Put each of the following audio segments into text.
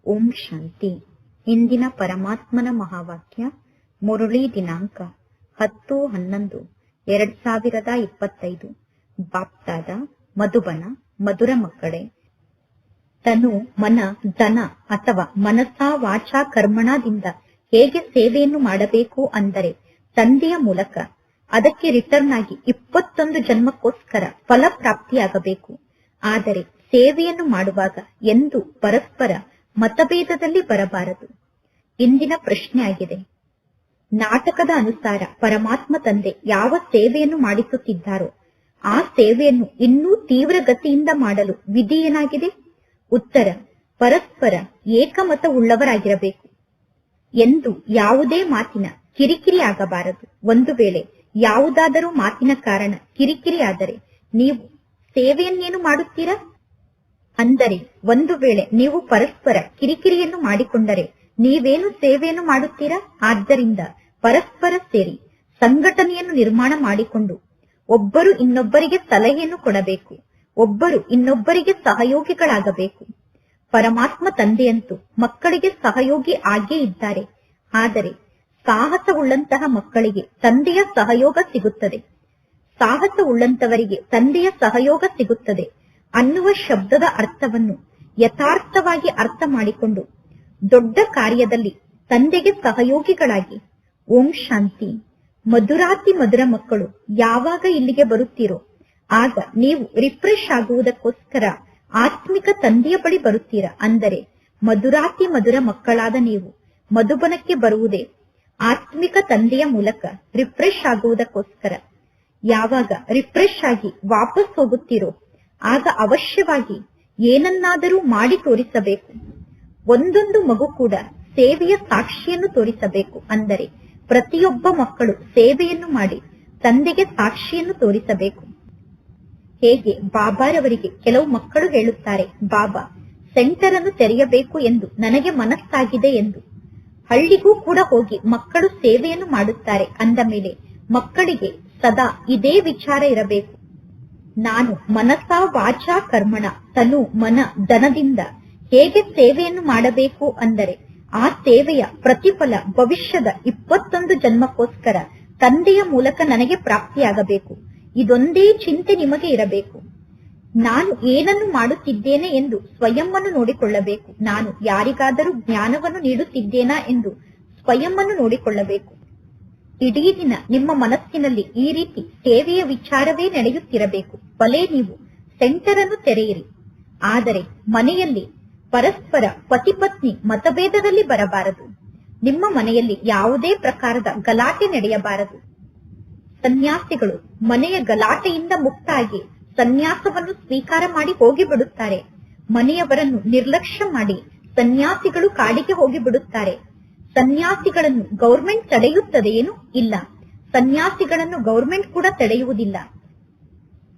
ಓಂ ಶಾಂತಿ. ಇಂದಿನ ಪರಮಾತ್ಮನ ಮಹಾವಾಕ್ಯ. ಮುರುಳಿ ದಿನಾಂಕ 10-11-2025. ಬಾಪ್ತಾದ ಮಧುಬನ. ಮಧುರ ಮಕ್ಕಳೇ, ತನು ಮನ ಧನ ಅಥವಾ ಮನಸಾ ವಾಚಾ ಕರ್ಮಣದಿಂದ ಹೇಗೆ ಸೇವೆಯನ್ನು ಮಾಡಬೇಕು ಅಂದರೆ ತಂದೆಯ ಮೂಲಕ ಅದಕ್ಕೆ ರಿಟರ್ನ್ ಆಗಿ 21 ಜನ್ಮಕ್ಕೋಸ್ಕರ ಫಲಪ್ರಾಪ್ತಿಯಾಗಬೇಕು. ಆದರೆ ಸೇವೆಯನ್ನು ಮಾಡುವಾಗ ಎಂದು ಪರಸ್ಪರ ಮತಭೇದದಲ್ಲಿ ಬರಬಾರದು. ಇಂದಿನ ಪ್ರಶ್ನೆ ಆಗಿದೆ, ನಾಟಕದ ಅನುಸಾರ ಪರಮಾತ್ಮ ತಂದೆ ಯಾವ ಸೇವೆಯನ್ನು ಮಾಡಿಸುತ್ತಿದ್ದಾರೋ ಆ ಸೇವೆಯನ್ನು ಇನ್ನೂ ತೀವ್ರಗತಿಯಿಂದ ಮಾಡಲು ವಿಧಿ ಏನಾಗಿದೆ? ಉತ್ತರ, ಪರಸ್ಪರ ಏಕಮತ ಉಳ್ಳವರಾಗಿರಬೇಕು. ಎಂದು ಯಾವುದೇ ಮಾತಿನ ಕಿರಿಕಿರಿ ಆಗಬಾರದು. ಒಂದು ವೇಳೆ ಯಾವುದಾದರೂ ಮಾತಿನ ಕಾರಣ ಕಿರಿಕಿರಿ ಆದರೆ ನೀವು ಸೇವೆಯನ್ನೇನು ಮಾಡುತ್ತೀರಾ? ಅಂದರೆ ಒಂದು ವೇಳೆ ನೀವು ಪರಸ್ಪರ ಕಿರಿಕಿರಿಯನ್ನು ಮಾಡಿಕೊಂಡರೆ ನೀವೇನು ಸೇವೆಯನ್ನು ಮಾಡುತ್ತೀರಾ? ಆದ್ದರಿಂದ ಪರಸ್ಪರ ಸೇರಿ ಸಂಘಟನೆಯನ್ನು ನಿರ್ಮಾಣ ಮಾಡಿಕೊಂಡು ಒಬ್ಬರು ಇನ್ನೊಬ್ಬರಿಗೆ ಸಲಹೆಯನ್ನು ಕೊಡಬೇಕು, ಒಬ್ಬರು ಇನ್ನೊಬ್ಬರಿಗೆ ಸಹಯೋಗಿಗಳಾಗಬೇಕು. ಪರಮಾತ್ಮ ತಂದೆಯಂತೂ ಮಕ್ಕಳಿಗೆ ಸಹಯೋಗಿ ಆಗೇ ಇದ್ದಾರೆ. ಆದರೆ ಸಾಹಸವುಳ್ಳಂತಹ ಮಕ್ಕಳಿಗೆ ತಂದೆಯ ಸಹಯೋಗ ಸಿಗುತ್ತದೆ, ಸಾಹಸವುಳ್ಳಂತವರಿಗೆ ತಂದೆಯ ಸಹಯೋಗ ಸಿಗುತ್ತದೆ ಅನ್ನುವ ಶಬ್ದದ ಅರ್ಥವನ್ನು ಯಥಾರ್ಥವಾಗಿ ಅರ್ಥ ಮಾಡಿಕೊಂಡು ದೊಡ್ಡ ಕಾರ್ಯದಲ್ಲಿ ತಂದೆಗೆ ಸಹಯೋಗಿಗಳಾಗಿ. ಓಂ ಶಾಂತಿ. ಮಧುರಾತಿ ಮಧುರ ಮಕ್ಕಳು ಯಾವಾಗ ಇಲ್ಲಿಗೆ ಬರುತ್ತೀರೋ ಆಗ ನೀವು ರಿಫ್ರೆಶ್ ಆಗುವುದಕ್ಕೋಸ್ಕರ ಆತ್ಮಿಕ ತಂದೆಯ ಬಳಿ ಬರುತ್ತೀರಾ. ಅಂದರೆ ಮಧುರಾತಿ ಮಧುರ ಮಕ್ಕಳಾದ ನೀವು ಮಧುಬನಕ್ಕೆ ಬರುವುದೇ ಆತ್ಮಿಕ ತಂದೆಯ ಮೂಲಕ ರಿಫ್ರೆಶ್ ಆಗುವುದಕ್ಕೋಸ್ಕರ. ಯಾವಾಗ ರಿಫ್ರೆಶ್ ಆಗಿ ವಾಪಸ್ ಹೋಗುತ್ತೀರೋ ಆಗ ಅವಶ್ಯವಾಗಿ ಏನನ್ನಾದರೂ ಮಾಡಿ ತೋರಿಸಬೇಕು. ಒಂದೊಂದು ಮಗು ಕೂಡ ಸೇವೆಯ ಸಾಕ್ಷಿಯನ್ನು ತೋರಿಸಬೇಕು. ಅಂದರೆ ಪ್ರತಿಯೊಬ್ಬ ಮಕ್ಕಳು ಸೇವೆಯನ್ನು ಮಾಡಿ ತಂದೆಗೆ ಸಾಕ್ಷಿಯನ್ನು ತೋರಿಸಬೇಕು. ಹೇಗೆ ಬಾಬಾರವರಿಗೆ ಕೆಲವು ಮಕ್ಕಳು ಹೇಳುತ್ತಾರೆ, ಬಾಬಾ ಸೆಂಟರ್ ಅನ್ನು ತೆರೆಯಬೇಕು ಎಂದು ನನಗೆ ಮನಸ್ಸಾಗಿದೆ ಎಂದು. ಹಳ್ಳಿಗೂ ಕೂಡ ಹೋಗಿ ಮಕ್ಕಳು ಸೇವೆಯನ್ನು ಮಾಡುತ್ತಾರೆ. ಅಂದ ಮೇಲೆ ಮಕ್ಕಳಿಗೆ ಸದಾ ಇದೇ ವಿಚಾರ ಇರಬೇಕು, ನಾನು ಮನಸಾ ವಾಚಾ ಕರ್ಮಣ ತನು ಮನ ಧನದಿಂದ ಹೇಗೆ ಸೇವೆಯನ್ನು ಮಾಡಬೇಕು ಅಂದರೆ ಆ ಸೇವೆಯ ಪ್ರತಿಫಲ ಭವಿಷ್ಯದ 21 ಜನ್ಮಕ್ಕೋಸ್ಕರ ತಂದೆಯ ಮೂಲಕ ನನಗೆ ಪ್ರಾಪ್ತಿಯಾಗಬೇಕು. ಇದೊಂದೇ ಚಿಂತೆ ನಿಮಗೆ ಇರಬೇಕು. ನಾನು ಏನನ್ನು ಮಾಡುತ್ತಿದ್ದೇನೆ ಎಂದು ಸ್ವಯಂವನ್ನು ನೋಡಿಕೊಳ್ಳಬೇಕು. ನಾನು ಯಾರಿಗಾದರೂ ಜ್ಞಾನವನ್ನು ನೀಡುತ್ತಿದ್ದೇನಾ ಎಂದು ಸ್ವಯಂವನ್ನು ನೋಡಿಕೊಳ್ಳಬೇಕು. ಇಡೀ ದಿನ ನಿಮ್ಮ ಮನಸ್ಸಿನಲ್ಲಿ ಈ ರೀತಿ ಸೇವೆಯ ವಿಚಾರವೇ ನಡೆಯುತ್ತಿರಬೇಕು. ಭಲೇ ನೀವು ಸೆಂಟರ್ ಅನ್ನು ತೆರೆಯಿರಿ, ಆದರೆ ಮನೆಯಲ್ಲಿ ಪರಸ್ಪರ ಪತಿ ಪತ್ನಿ ಮತಭೇದದಲ್ಲಿ ಬರಬಾರದು. ನಿಮ್ಮ ಮನೆಯಲ್ಲಿ ಯಾವುದೇ ಪ್ರಕಾರದ ಗಲಾಟೆ ನಡೆಯಬಾರದು. ಸನ್ಯಾಸಿಗಳು ಮನೆಯ ಗಲಾಟೆಯಿಂದ ಮುಕ್ತ ಆಗಿ ಸನ್ಯಾಸವನ್ನು ಸ್ವೀಕಾರ ಮಾಡಿ ಹೋಗಿಬಿಡುತ್ತಾರೆ. ಮನೆಯವರನ್ನು ನಿರ್ಲಕ್ಷ್ಯ ಮಾಡಿ ಸನ್ಯಾಸಿಗಳು ಕಾಡಿಗೆ ಹೋಗಿಬಿಡುತ್ತಾರೆ. ಸನ್ಯಾಸಿಗಳನ್ನು ಗೌರ್ಮೆಂಟ್ ತಡೆಯುತ್ತದೆಯೇನು? ಇಲ್ಲ, ಸನ್ಯಾಸಿಗಳನ್ನು ಗೌರ್ಮೆಂಟ್ ಕೂಡ ತಡೆಯುವುದಿಲ್ಲ.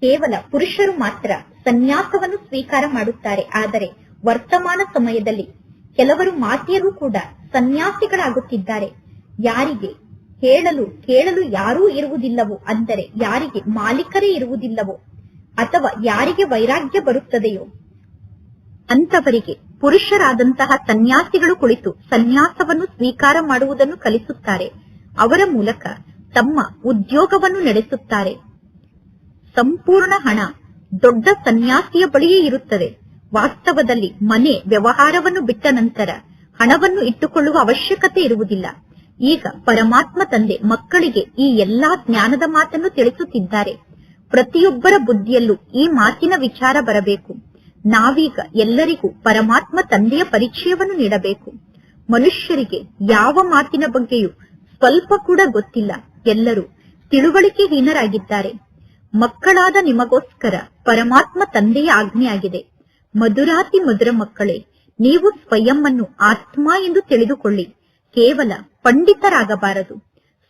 ಕೇವಲ ಪುರುಷರು ಮಾತ್ರ ಸನ್ಯಾಸವನ್ನು ಸ್ವೀಕಾರ ಮಾಡುತ್ತಾರೆ. ಆದರೆ ವರ್ತಮಾನ ಸಮಯದಲ್ಲಿ ಕೆಲವರು ಮಾತೆಯರು ಕೂಡ ಸನ್ಯಾಸಿಗಳಾಗುತ್ತಿದ್ದಾರೆ. ಯಾರಿಗೆ ಕೇಳಲು ಯಾರೂ ಇರುವುದಿಲ್ಲವೋ, ಅಂದರೆ ಯಾರಿಗೆ ಮಾಲೀಕರೇ ಇರುವುದಿಲ್ಲವೋ ಅಥವಾ ಯಾರಿಗೆ ವೈರಾಗ್ಯ ಬರುತ್ತದೆಯೋ ಅಂತವರಿಗೆ ಪುರುಷರಾದಂತಹ ಸನ್ಯಾಸಿಗಳು ಕುಳಿತು ಸನ್ಯಾಸವನ್ನು ಸ್ವೀಕಾರ ಮಾಡುವುದನ್ನು ಕಲಿಸುತ್ತಾರೆ. ಅವರ ಮೂಲಕ ತಮ್ಮ ಉದ್ಯೋಗವನ್ನು ನಡೆಸುತ್ತಾರೆ. ಸಂಪೂರ್ಣ ಹಣ ದೊಡ್ಡ ಸನ್ಯಾಸಿಯ ಬಳಿಯೇ ಇರುತ್ತದೆ. ವಾಸ್ತವದಲ್ಲಿ ಮನೆ ವ್ಯವಹಾರವನ್ನು ಬಿಟ್ಟ ನಂತರ ಹಣವನ್ನು ಇಟ್ಟುಕೊಳ್ಳುವ ಅವಶ್ಯಕತೆ ಇರುವುದಿಲ್ಲ. ಈಗ ಪರಮಾತ್ಮ ತಂದೆ ಮಕ್ಕಳಿಗೆ ಈ ಎಲ್ಲಾ ಜ್ಞಾನದ ಮಾತನ್ನು ತಿಳಿಸುತ್ತಿದ್ದಾರೆ. ಪ್ರತಿಯೊಬ್ಬರ ಬುದ್ಧಿಯಲ್ಲೂ ಈ ಮಾತಿನ ವಿಚಾರ ಬರಬೇಕು. ನಾವೀಗ ಎಲ್ಲರಿಗೂ ಪರಮಾತ್ಮ ತಂದೆಯ ಪರಿಚಯವನ್ನು ನೀಡಬೇಕು. ಮನುಷ್ಯರಿಗೆ ಯಾವ ಮಾತಿನ ಬಗ್ಗೆಯೂ ಸ್ವಲ್ಪ ಕೂಡ ಗೊತ್ತಿಲ್ಲ. ಎಲ್ಲರೂ ತಿಳುವಳಿಕೆಹೀನರಾಗಿದ್ದಾರೆ. ಮಕ್ಕಳಾದ ನಿಮಗೋಸ್ಕರ ಪರಮಾತ್ಮ ತಂದೆಯ ಆಜ್ಞೆಯಾಗಿದೆ. ಮಧುರಾತಿ ಮಧುರ ಮಕ್ಕಳೇ, ನೀವು ಸ್ವಯಂವನ್ನು ಆತ್ಮ ಎಂದು ತಿಳಿದುಕೊಳ್ಳಿ. ಕೇವಲ ಪಂಡಿತರಾಗಬಾರದು.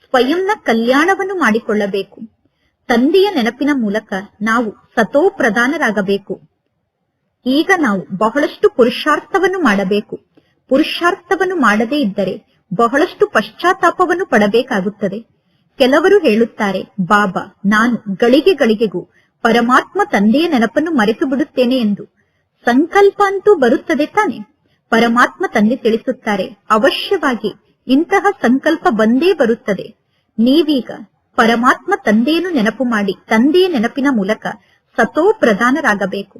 ಸ್ವಯಂನ ಕಲ್ಯಾಣವನ್ನು ಮಾಡಿಕೊಳ್ಳಬೇಕು. ತಂದೆಯ ನೆನಪಿನ ಮೂಲಕ ನಾವು ಸತೋ ಪ್ರಧಾನರಾಗಬೇಕು. ಈಗ ನಾವು ಬಹಳಷ್ಟು ಪುರುಷಾರ್ಥವನ್ನು ಮಾಡಬೇಕು. ಪುರುಷಾರ್ಥವನ್ನು ಮಾಡದೇ ಇದ್ದರೆ ಬಹಳಷ್ಟು ಪಶ್ಚಾತ್ತಾಪವನ್ನು ಪಡಬೇಕಾಗುತ್ತದೆ. ಕೆಲವರು ಹೇಳುತ್ತಾರೆ, ಬಾಬಾ ನಾನು ಗಳಿಗೆಗೂ ಪರಮಾತ್ಮ ತಂದೆಯ ನೆನಪನ್ನು ಮರೆತು ಬಿಡುತ್ತೇನೆ ಎಂದು. ಸಂಕಲ್ಪ ಅಂತೂ ಬರುತ್ತದೆ ತಾನೆ. ಪರಮಾತ್ಮ ತಂದೆ ತಿಳಿಸುತ್ತಾರೆ, ಅವಶ್ಯವಾಗಿ ಇಂತಹ ಸಂಕಲ್ಪ ಬಂದೇ ಬರುತ್ತದೆ. ನೀವೀಗ ಪರಮಾತ್ಮ ತಂದೆಯನ್ನು ನೆನಪು ಮಾಡಿ ತಂದೆಯ ನೆನಪಿನ ಮೂಲಕ ಸತೋ ಪ್ರಧಾನರಾಗಬೇಕು.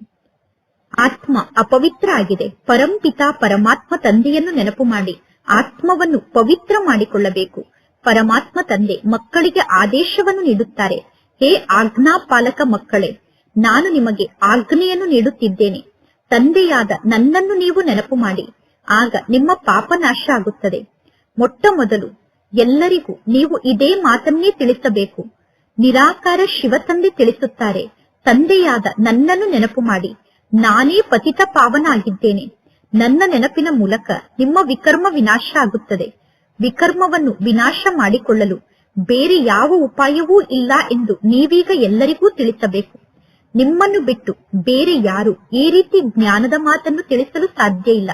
ಆತ್ಮ ಅಪವಿತ್ರ ಆಗಿದೆ. ಪರಂಪಿತ ಪರಮಾತ್ಮ ತಂದೆಯನ್ನು ನೆನಪು ಮಾಡಿ ಆತ್ಮವನ್ನು ಪವಿತ್ರ ಮಾಡಿಕೊಳ್ಳಬೇಕು. ಪರಮಾತ್ಮ ತಂದೆ ಮಕ್ಕಳಿಗೆ ಆದೇಶವನ್ನು ನೀಡುತ್ತಾರೆ, ಹೇ ಆಜ್ಞಾಪಾಲಕ ಮಕ್ಕಳೇ, ನಾನು ನಿಮಗೆ ಆಜ್ಞೆಯನ್ನು ನೀಡುತ್ತಿದ್ದೇನೆ. ತಂದೆಯಾದ ನನ್ನನ್ನು ನೀವು ನೆನಪು ಮಾಡಿ, ಆಗ ನಿಮ್ಮ ಪಾಪ ನಾಶ ಆಗುತ್ತದೆ. ಮೊಟ್ಟ ಮೊದಲು ಎಲ್ಲರಿಗೂ ನೀವು ಇದೇ ಮಾತನ್ನೇ ತಿಳಿಸಬೇಕು. ನಿರಾಕಾರ ಶಿವ ತಂದೆ ತಿಳಿಸುತ್ತಾರೆ, ತಂದೆಯಾದ ನನ್ನನ್ನು ನೆನಪು ಮಾಡಿ, ನಾನೇ ಪತಿತ ಪಾವನ ಆಗಿದ್ದೇನೆ. ನನ್ನ ನೆನಪಿನ ಮೂಲಕ ನಿಮ್ಮ ವಿಕರ್ಮ ವಿನಾಶ ಆಗುತ್ತದೆ. ವಿಕರ್ಮವನ್ನು ವಿನಾಶ ಮಾಡಿಕೊಳ್ಳಲು ಬೇರೆ ಯಾವ ಉಪಾಯವೂ ಇಲ್ಲ ಎಂದು ನೀವೀಗ ಎಲ್ಲರಿಗೂ ತಿಳಿಸಬೇಕು. ನಿಮ್ಮನ್ನು ಬಿಟ್ಟು ಬೇರೆ ಯಾರು ಈ ರೀತಿ ಜ್ಞಾನದ ಮಾತನ್ನು ತಿಳಿಸಲು ಸಾಧ್ಯ ಇಲ್ಲ.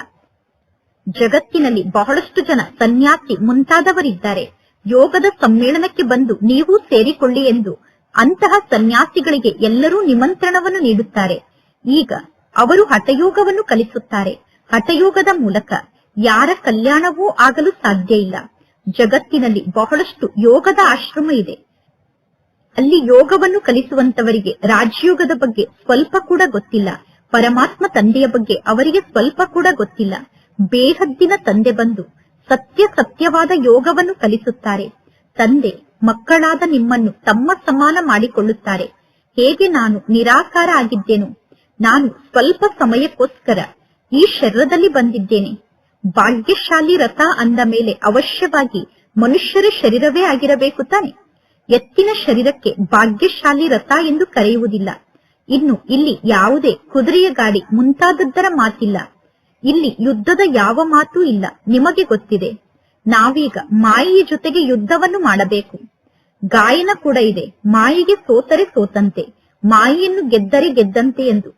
ಜಗತ್ತಿನಲ್ಲಿ ಬಹಳಷ್ಟು ಜನ ಸನ್ಯಾಸಿ ಮುಂತಾದವರಿದ್ದಾರೆ. ಯೋಗದ ಸಮ್ಮೇಳನಕ್ಕೆ ಬಂದು ನೀವು ಸೇರಿಕೊಳ್ಳಿ ಎಂದು ಅಂತಹ ಸನ್ಯಾಸಿಗಳಿಗೆ ಎಲ್ಲರೂ ನಿಮಂತ್ರಣವನ್ನು ನೀಡುತ್ತಾರೆ. ಈಗ ಅವರು ಹಠಯೋಗವನ್ನು ಕಲಿಸುತ್ತಾರೆ. ಹಠಯೋಗದ ಮೂಲಕ ಯಾರ ಕಲ್ಯಾಣವೂ ಆಗಲು ಸಾಧ್ಯ ಇಲ್ಲ. ಜಗತ್ತಿನಲ್ಲಿ ಬಹಳಷ್ಟು ಯೋಗದ ಆಶ್ರಮ ಇದೆ. ಅಲ್ಲಿ ಯೋಗವನ್ನು ಕಲಿಸುವಂತವರಿಗೆ ರಾಜಯೋಗದ ಬಗ್ಗೆ ಸ್ವಲ್ಪ ಕೂಡ ಗೊತ್ತಿಲ್ಲ. ಪರಮಾತ್ಮ ತಂದೆಯ ಬಗ್ಗೆ ಅವರಿಗೆ ಸ್ವಲ್ಪ ಕೂಡ ಗೊತ್ತಿಲ್ಲ. ಬೇಹದ್ದಿನ ತಂದೆ ಬಂದು ಸತ್ಯವಾದ ಯೋಗವನ್ನು ಕಲಿಸುತ್ತಾರೆ. ತಂದೆ ಮಕ್ಕಳಾದ ನಿಮ್ಮನ್ನು ತಮ್ಮ ಸಮಾನ ಮಾಡಿಕೊಳ್ಳುತ್ತಾರೆ. ಹೇಗೆ ನಾನು ನಿರಾಕಾರ ಆಗಿದ್ದೇನೋ, ನಾನು ಸ್ವಲ್ಪ ಸಮಯಕ್ಕೋಸ್ಕರ ಈ ಶರೀರದಲ್ಲಿ ಬಂದಿದ್ದೇನೆ. ಭಾಗ್ಯಶಾಲಿ ರಥ ಅಂದ ಮೇಲೆ ಅವಶ್ಯವಾಗಿ ಮನುಷ್ಯರ ಶರೀರವೇ ಆಗಿರಬೇಕು ತಾನೆ. ಎತ್ತಿನ ಶರೀರಕ್ಕೆ ಭಾಗ್ಯಶಾಲಿ ರಥ ಎಂದು ಕರೆಯುವುದಿಲ್ಲ. ಇನ್ನು ಇಲ್ಲಿ ಯಾವುದೇ ಕುದುರೆಯ ಗಾಡಿ ಮುಂತಾದದ್ದರ ಮಾತಿಲ್ಲ. ಇಲ್ಲಿ ಯುದ್ಧದ ಯಾವ ಮಾತೂ ಇಲ್ಲ. ನಿಮಗೆ ಗೊತ್ತಿದೆ, ನಾವೀಗ ಮಾಯೆಯ ಜೊತೆಗೆ ಯುದ್ಧವನ್ನು ಮಾಡಬೇಕು. ಗಾಯನ ಕೂಡ ಇದೆ, ಮಾಯೆಗೆ ಸೋತರೆ ಸೋತಂತೆ, ಮಾಯೆಯನ್ನು ಗೆದ್ದರೆ ಗೆದ್ದಂತೆ ಎಂದು.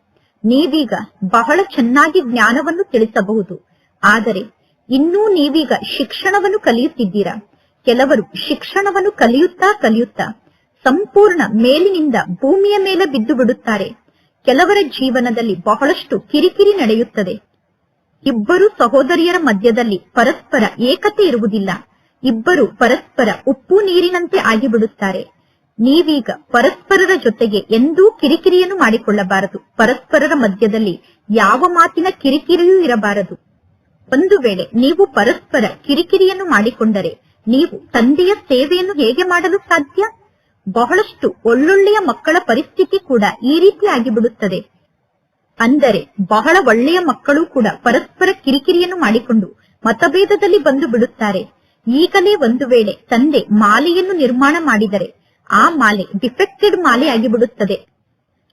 ನೀವೀಗ ಬಹಳ ಚೆನ್ನಾಗಿ ಜ್ಞಾನವನ್ನು ತಿಳಿಸಬಹುದು. ಆದರೆ ಇನ್ನೂ ನೀವೀಗ ಶಿಕ್ಷಣವನ್ನು ಕಲಿಯುತ್ತಿದ್ದೀರಾ. ಕೆಲವರು ಶಿಕ್ಷಣವನ್ನು ಕಲಿಯುತ್ತಾ ಸಂಪೂರ್ಣ ಮೇಲಿನಿಂದ ಭೂಮಿಯ ಮೇಲೆ ಬಿದ್ದು ಬಿಡುತ್ತಾರೆ. ಕೆಲವರ ಜೀವನದಲ್ಲಿ ಬಹಳಷ್ಟು ಕಿರಿಕಿರಿ ನಡೆಯುತ್ತದೆ. ಇಬ್ಬರು ಸಹೋದರಿಯರ ಮಧ್ಯದಲ್ಲಿ ಪರಸ್ಪರ ಏಕತೆ ಇರುವುದಿಲ್ಲ. ಇಬ್ಬರು ಪರಸ್ಪರ ಉಪ್ಪು ನೀರಿನಂತೆ ಆಗಿಬಿಡುತ್ತಾರೆ. ನೀವೀಗ ಪರಸ್ಪರರ ಜೊತೆಗೆ ಎಂದೂ ಕಿರಿಕಿರಿಯನ್ನು ಮಾಡಿಕೊಳ್ಳಬಾರದು. ಪರಸ್ಪರರ ಮಧ್ಯದಲ್ಲಿ ಯಾವ ಮಾತಿನ ಕಿರಿಕಿರಿಯೂ ಇರಬಾರದು. ಒಂದು ವೇಳೆ ನೀವು ಪರಸ್ಪರ ಕಿರಿಕಿರಿಯನ್ನು ಮಾಡಿಕೊಂಡರೆ ನೀವು ತಂದೆಯ ಸೇವೆಯನ್ನು ಹೇಗೆ ಮಾಡಲು ಸಾಧ್ಯ? ಬಹಳಷ್ಟು ಒಳ್ಳೊಳ್ಳೆಯ ಮಕ್ಕಳ ಪರಿಸ್ಥಿತಿ ಕೂಡ ಈ ರೀತಿ ಆಗಿಬಿಡುತ್ತದೆ. ಅಂದರೆ ಬಹಳ ಒಳ್ಳೆಯ ಮಕ್ಕಳು ಕೂಡ ಪರಸ್ಪರ ಕಿರಿಕಿರಿಯನ್ನು ಮಾಡಿಕೊಂಡು ಮತಭೇದದಲ್ಲಿ ಬಂದು ಬಿಡುತ್ತಾರೆ. ಈಗಲೇ ಒಂದು ವೇಳೆ ತಂದೆ ಮಾಲೆಯನ್ನು ನಿರ್ಮಾಣ ಮಾಡಿದರೆ ಆ ಮಾಲೆ ಡಿಫೆಕ್ಟೆಡ್ ಮಾಲೆ ಆಗಿಬಿಡುತ್ತದೆ.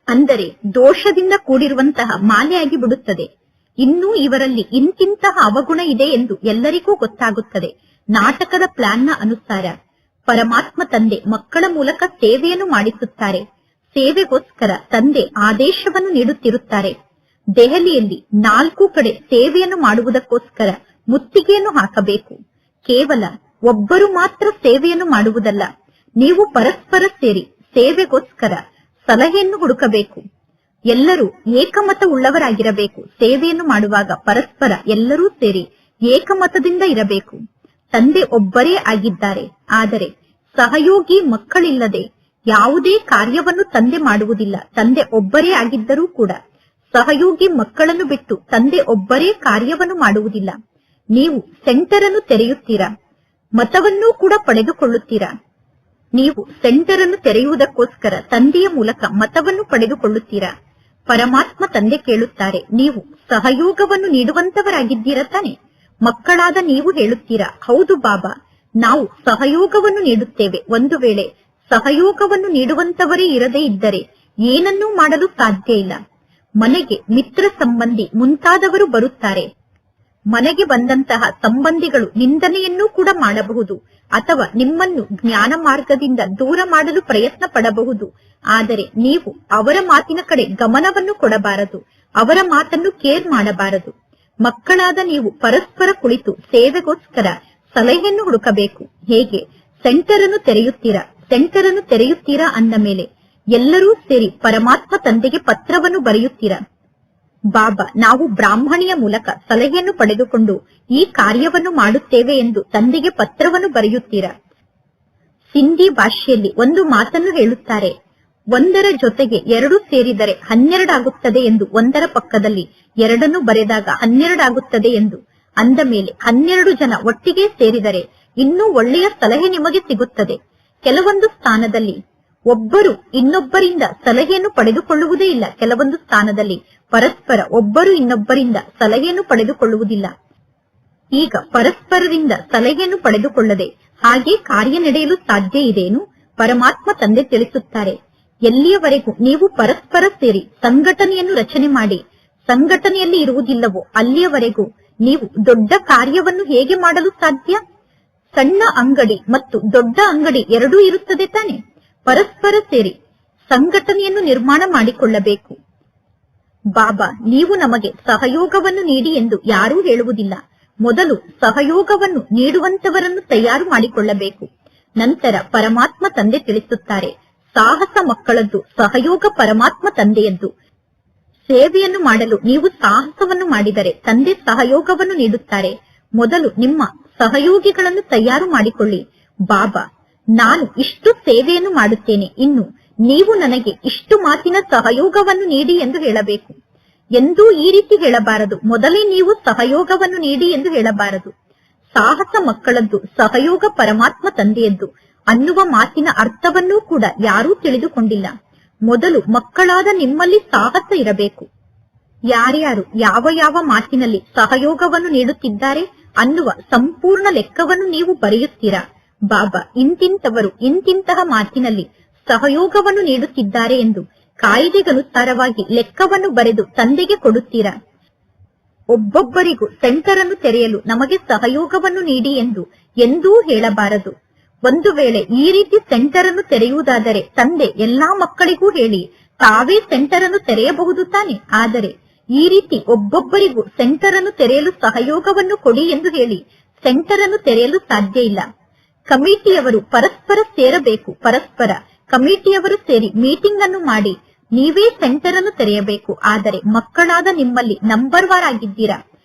ಅಂದರೆ ದೋಷದಿಂದ ಕೂಡಿರುವಂತಹ ಮಾಲೆ ಆಗಿಬಿಡುತ್ತದೆ. ಇನ್ನೂ ಇವರಲ್ಲಿ ಇಂತಿಂತಹ ಅವಗುಣ ಇದೆ ಎಂದು ಎಲ್ಲರಿಗೂ ಗೊತ್ತಾಗುತ್ತದೆ. ನಾಟಕದ ಪ್ಲಾನ್ನ ಅನುಸಾರ ಪರಮಾತ್ಮ ತಂದೆ ಮಕ್ಕಳ ಮೂಲಕ ಸೇವೆಯನ್ನು ಮಾಡಿಸುತ್ತಾರೆ. ಸೇವೆಗೋಸ್ಕರ ತಂದೆ ಆದೇಶವನ್ನು ನೀಡುತ್ತಿರುತ್ತಾರೆ. ದೆಹಲಿಯಲ್ಲಿ 4 ಕಡೆ ಸೇವೆಯನ್ನು ಮಾಡುವುದಕ್ಕೋಸ್ಕರ ಮುತ್ತಿಗೆಯನ್ನು ಹಾಕಬೇಕು. ಕೇವಲ ಒಬ್ಬರು ಮಾತ್ರ ಸೇವೆಯನ್ನು ಮಾಡುವುದಲ್ಲ, ನೀವು ಪರಸ್ಪರ ಸೇರಿ ಸೇವೆಗೋಸ್ಕರ ಸಲಹೆಯನ್ನು ಹುಡುಕಬೇಕು. ಎಲ್ಲರೂ ಏಕಮತ ಉಳ್ಳವರಾಗಿರಬೇಕು. ಸೇವೆಯನ್ನು ಮಾಡುವಾಗ ಪರಸ್ಪರ ಎಲ್ಲರೂ ಸೇರಿ ಏಕಮತದಿಂದ ಇರಬೇಕು. ತಂದೆ ಒಬ್ಬರೇ ಆಗಿದ್ದಾರೆ. ಆದರೆ ಸಹಯೋಗಿ ಮಕ್ಕಳಿಲ್ಲದೆ ಯಾವುದೇ ಕಾರ್ಯವನ್ನು ತಂದೆ ಮಾಡುವುದಿಲ್ಲ. ತಂದೆ ಒಬ್ಬರೇ ಆಗಿದ್ದರೂ ಕೂಡ ಸಹಯೋಗಿ ಮಕ್ಕಳನ್ನು ಬಿಟ್ಟು ತಂದೆ ಒಬ್ಬರೇ ಕಾರ್ಯವನ್ನು ಮಾಡುವುದಿಲ್ಲ. ನೀವು ಸೆಂಟರ್ ಅನ್ನು ತೆರೆಯುತ್ತೀರಾ, ಮತವನ್ನೂ ಕೂಡ ಪಡೆದುಕೊಳ್ಳುತ್ತೀರಾ. ನೀವು ಸೆಂಟರ್ ಅನ್ನು ತೆರೆಯುವುದಕ್ಕೋಸ್ಕರ ತಂದೆಯ ಮೂಲಕ ಮತವನ್ನು ಪಡೆದುಕೊಳ್ಳುತ್ತೀರಾ. ಪರಮಾತ್ಮ ತಂದೆ ಕೇಳುತ್ತಾರೆ, ನೀವು ಸಹಯೋಗವನ್ನು ನೀಡುವಂತವರಾಗಿದ್ದೀರಾ ತಾನೆ? ಮಕ್ಕಳಾದ ನೀವು ಹೇಳುತ್ತೀರಾ, ಹೌದು ಬಾಬಾ, ನಾವು ಸಹಯೋಗವನ್ನು ನೀಡುತ್ತೇವೆ. ಒಂದು ವೇಳೆ ಸಹಯೋಗವನ್ನು ನೀಡುವಂತವರೇ ಇರದೇ ಇದ್ದರೆ ಏನನ್ನೂ ಮಾಡಲು ಸಾಧ್ಯ ಇಲ್ಲ. ಮನೆಗೆ ಮಿತ್ರ ಸಂಬಂಧಿ ಮುಂತಾದವರು ಬರುತ್ತಾರೆ. ಮನೆಗೆ ಬಂದಂತಹ ಸಂಬಂಧಿಗಳು ನಿಂದನೆಯನ್ನೂ ಕೂಡ ಮಾಡಬಹುದು ಅಥವಾ ನಿಮ್ಮನ್ನು ಜ್ಞಾನ ಮಾರ್ಗದಿಂದ ದೂರ ಮಾಡಲು ಪ್ರಯತ್ನ ಪಡಬಹುದು. ಆದರೆ ನೀವು ಅವರ ಮಾತಿನ ಕಡೆ ಗಮನವನ್ನು ಕೊಡಬಾರದು, ಅವರ ಮಾತನ್ನು ಕೇರ್ ಮಾಡಬಾರದು. ಮಕ್ಕಳಾದ ನೀವು ಪರಸ್ಪರ ಕುಳಿತು ಸೇವೆಗೋಸ್ಕರ ಸಲಹೆಯನ್ನು ಹುಡುಕಬೇಕು. ಹೇಗೆ ಸೆಂಟರ್ ಅನ್ನು ತೆರೆಯುತ್ತೀರಾ ಅಂದ ಮೇಲೆ ಎಲ್ಲರೂ ಸೇರಿ ಪರಮಾತ್ಮ ತಂದೆಗೆ ಪತ್ರವನ್ನು ಬರೆಯುತ್ತೀರಾ. ಬಾಬಾ, ನಾವು ಬ್ರಾಹ್ಮಣಿಯ ಮೂಲಕ ಸಲಹೆಯನ್ನು ಪಡೆದುಕೊಂಡು ಈ ಕಾರ್ಯವನ್ನು ಮಾಡುತ್ತೇವೆ ಎಂದು ತಂದೆಗೆ ಪತ್ರವನ್ನು ಬರೆಯುತ್ತೀರಾ? ಸಿಂಧಿ ಭಾಷೆಯಲ್ಲಿ ಒಂದು ಮಾತನ್ನು ಹೇಳುತ್ತಾರೆ, ಒಂದರ ಜೊತೆಗೆ 2 ಸೇರಿದರೆ 12 ಆಗುತ್ತದೆ ಎಂದು. ಒಂದರ ಪಕ್ಕದಲ್ಲಿ 2 ಬರೆದಾಗ 12 ಆಗುತ್ತದೆ ಎಂದು. ಅಂದ ಮೇಲೆ 12 ಜನ ಒಟ್ಟಿಗೆ ಸೇರಿದರೆ ಇನ್ನೂ ಒಳ್ಳೆಯ ಸಲಹೆ ನಿಮಗೆ ಸಿಗುತ್ತದೆ. ಕೆಲವೊಂದು ಸ್ಥಾನದಲ್ಲಿ ಒಬ್ಬರು ಇನ್ನೊಬ್ಬರಿಂದ ಸಲಹೆಯನ್ನು ಪಡೆದುಕೊಳ್ಳುವುದೇ ಇಲ್ಲ. ಕೆಲವೊಂದು ಸ್ಥಾನದಲ್ಲಿ ಪರಸ್ಪರ ಒಬ್ಬರು ಇನ್ನೊಬ್ಬರಿಂದ ಸಲಹೆಯನ್ನು ಪಡೆದುಕೊಳ್ಳುವುದಿಲ್ಲ. ಈಗ ಪರಸ್ಪರರಿಂದ ಸಲಹೆಯನ್ನು ಪಡೆದುಕೊಳ್ಳದೆ ಹಾಗೆ ಕಾರ್ಯ ನಡೆಯಲು ಸಾಧ್ಯ ಇದೆಯೇನು? ಪರಮಾತ್ಮ ತಂದೆ ತಿಳಿಸುತ್ತಾರೆ, ಎಲ್ಲಿಯವರೆಗೂ ನೀವು ಪರಸ್ಪರ ಸೇರಿ ಸಂಘಟನೆಯನ್ನು ರಚನೆ ಮಾಡಿ ಸಂಘಟನೆಯಲ್ಲಿ ಇರುವುದಿಲ್ಲವೋ ಅಲ್ಲಿಯವರೆಗೂ ನೀವು ದೊಡ್ಡ ಕಾರ್ಯವನ್ನು ಹೇಗೆ ಮಾಡಲು ಸಾಧ್ಯ? ಸಣ್ಣ ಅಂಗಡಿ ಮತ್ತು ದೊಡ್ಡ ಅಂಗಡಿ ಎರಡೂ ಇರುತ್ತದೆ ತಾನೆ. ಪರಸ್ಪರ ಸೇರಿ ಸಂಘಟನೆಯನ್ನು ನಿರ್ಮಾಣ ಮಾಡಿಕೊಳ್ಳಬೇಕು. ಬಾಬಾ, ನೀವು ನಮಗೆ ಸಹಯೋಗವನ್ನು ನೀಡಿ ಎಂದು ಯಾರೂ ಹೇಳುವುದಿಲ್ಲ. ಮೊದಲು ಸಹಯೋಗವನ್ನು ನೀಡುವಂತವರನ್ನು ತಯಾರು ಮಾಡಿಕೊಳ್ಳಬೇಕು. ನಂತರ ಪರಮಾತ್ಮ ತಂದೆ ತಿಳಿಸುತ್ತಾರೆ, ಸಾಹಸ ಮಕ್ಕಳದ್ದು, ಸಹಯೋಗ ಪರಮಾತ್ಮ ತಂದೆಯದ್ದು. ಸೇವೆಯನ್ನು ಮಾಡಲು ನೀವು ಸಾಹಸವನ್ನು ಮಾಡಿದರೆ ತಂದೆ ಸಹಯೋಗವನ್ನು ನೀಡುತ್ತಾರೆ. ಮೊದಲು ನಿಮ್ಮ ಸಹಯೋಗಿಗಳನ್ನು ತಯಾರು ಮಾಡಿಕೊಳ್ಳಿ. ಬಾಬಾ, ನಾನು ಇಷ್ಟು ಸೇವೆಯನ್ನು ಮಾಡುತ್ತೇನೆ, ಇನ್ನು ನೀವು ನನಗೆ ಇಷ್ಟು ಮಾತಿನ ಸಹಯೋಗವನ್ನು ನೀಡಿ ಎಂದು ಹೇಳಬೇಕು. ಎಂದೂ ಈ ರೀತಿ ಹೇಳಬಾರದು. ಮೊದಲೇ ನೀವು ಸಹಯೋಗವನ್ನು ನೀಡಿ ಎಂದು ಹೇಳಬಾರದು. ಸಾಹಸ ಮಕ್ಕಳದ್ದು, ಸಹಯೋಗ ಪರಮಾತ್ಮ ತಂದೆಯದ್ದು ಅನ್ನುವ ಮಾತಿನ ಅರ್ಥವನ್ನೂ ಕೂಡ ಯಾರೂ ತಿಳಿದುಕೊಂಡಿಲ್ಲ. ಮೊದಲು ಮಕ್ಕಳಾದ ನಿಮ್ಮಲ್ಲಿ ಸಾಹಸ ಇರಬೇಕು. ಯಾರ್ಯಾರು ಯಾವ ಯಾವ ಮಾತಿನಲ್ಲಿ ಸಹಯೋಗವನ್ನು ನೀಡುತ್ತಿದ್ದಾರೆ ಅನ್ನುವ ಸಂಪೂರ್ಣ ಲೆಕ್ಕವನ್ನು ನೀವು ಬರೆಯುತ್ತೀರಾ? ಬಾಬಾ, ಇಂತಿಂತವರು ಇಂತಿಂತಹ ಮಾತಿನಲ್ಲಿ ಸಹಯೋಗವನ್ನು ನೀಡುತ್ತಿದ್ದಾರೆ ಎಂದು ಕಾಯಿದೆಗನುಸಾರವಾಗಿ ಲೆಕ್ಕವನ್ನು ಬರೆದು ತಂದೆಗೆ ಕೊಡುತ್ತೀರಾ? ಒಬ್ಬೊಬ್ಬರಿಗೂ ಸೆಂಟರ್ ಅನ್ನು ತೆರೆಯಲು ನಮಗೆ ಸಹಯೋಗವನ್ನು ನೀಡಿ ಎಂದು ಎಂದೂ ಹೇಳಬಾರದು. ಒಂದು ವೇಳೆ ಈ ರೀತಿ ಸೆಂಟರ್ ಅನ್ನು ತೆರೆಯುವುದಾದರೆ ತಂದೆ ಎಲ್ಲಾ ಮಕ್ಕಳಿಗೂ ಹೇಳಿ ತಾವೇ ಸೆಂಟರ್ ಅನ್ನು ತೆರೆಯಬಹುದು ತಾನೆ. ಆದರೆ ಈ ರೀತಿ ಒಬ್ಬೊಬ್ಬರಿಗೂ ಸೆಂಟರ್ ಅನ್ನು ತೆರೆಯಲು ಸಹಯೋಗವನ್ನು ಕೊಡಿ ಎಂದು ಹೇಳಿ ಸೆಂಟರ್ ಅನ್ನು ತೆರೆಯಲು ಸಾಧ್ಯ ಇಲ್ಲ. ಕಮಿಟಿಯವರು ಪರಸ್ಪರ ಸೇರಬೇಕು. ಪರಸ್ಪರ ಕಮಿಟಿಯವರು ಸೇರಿ ಮೀಟಿಂಗ್ ಅನ್ನು ಮಾಡಿ ನೀವೇ ಸೆಂಟರ್ ಅನ್ನು ತೆರೆಯಬೇಕು. ಆದರೆ ಮಕ್ಕಳಾದ ನಿಮ್ಮಲ್ಲಿ ನಂಬರ್ ವಾರ್ ಆಗಿದ್ದೀರಾ.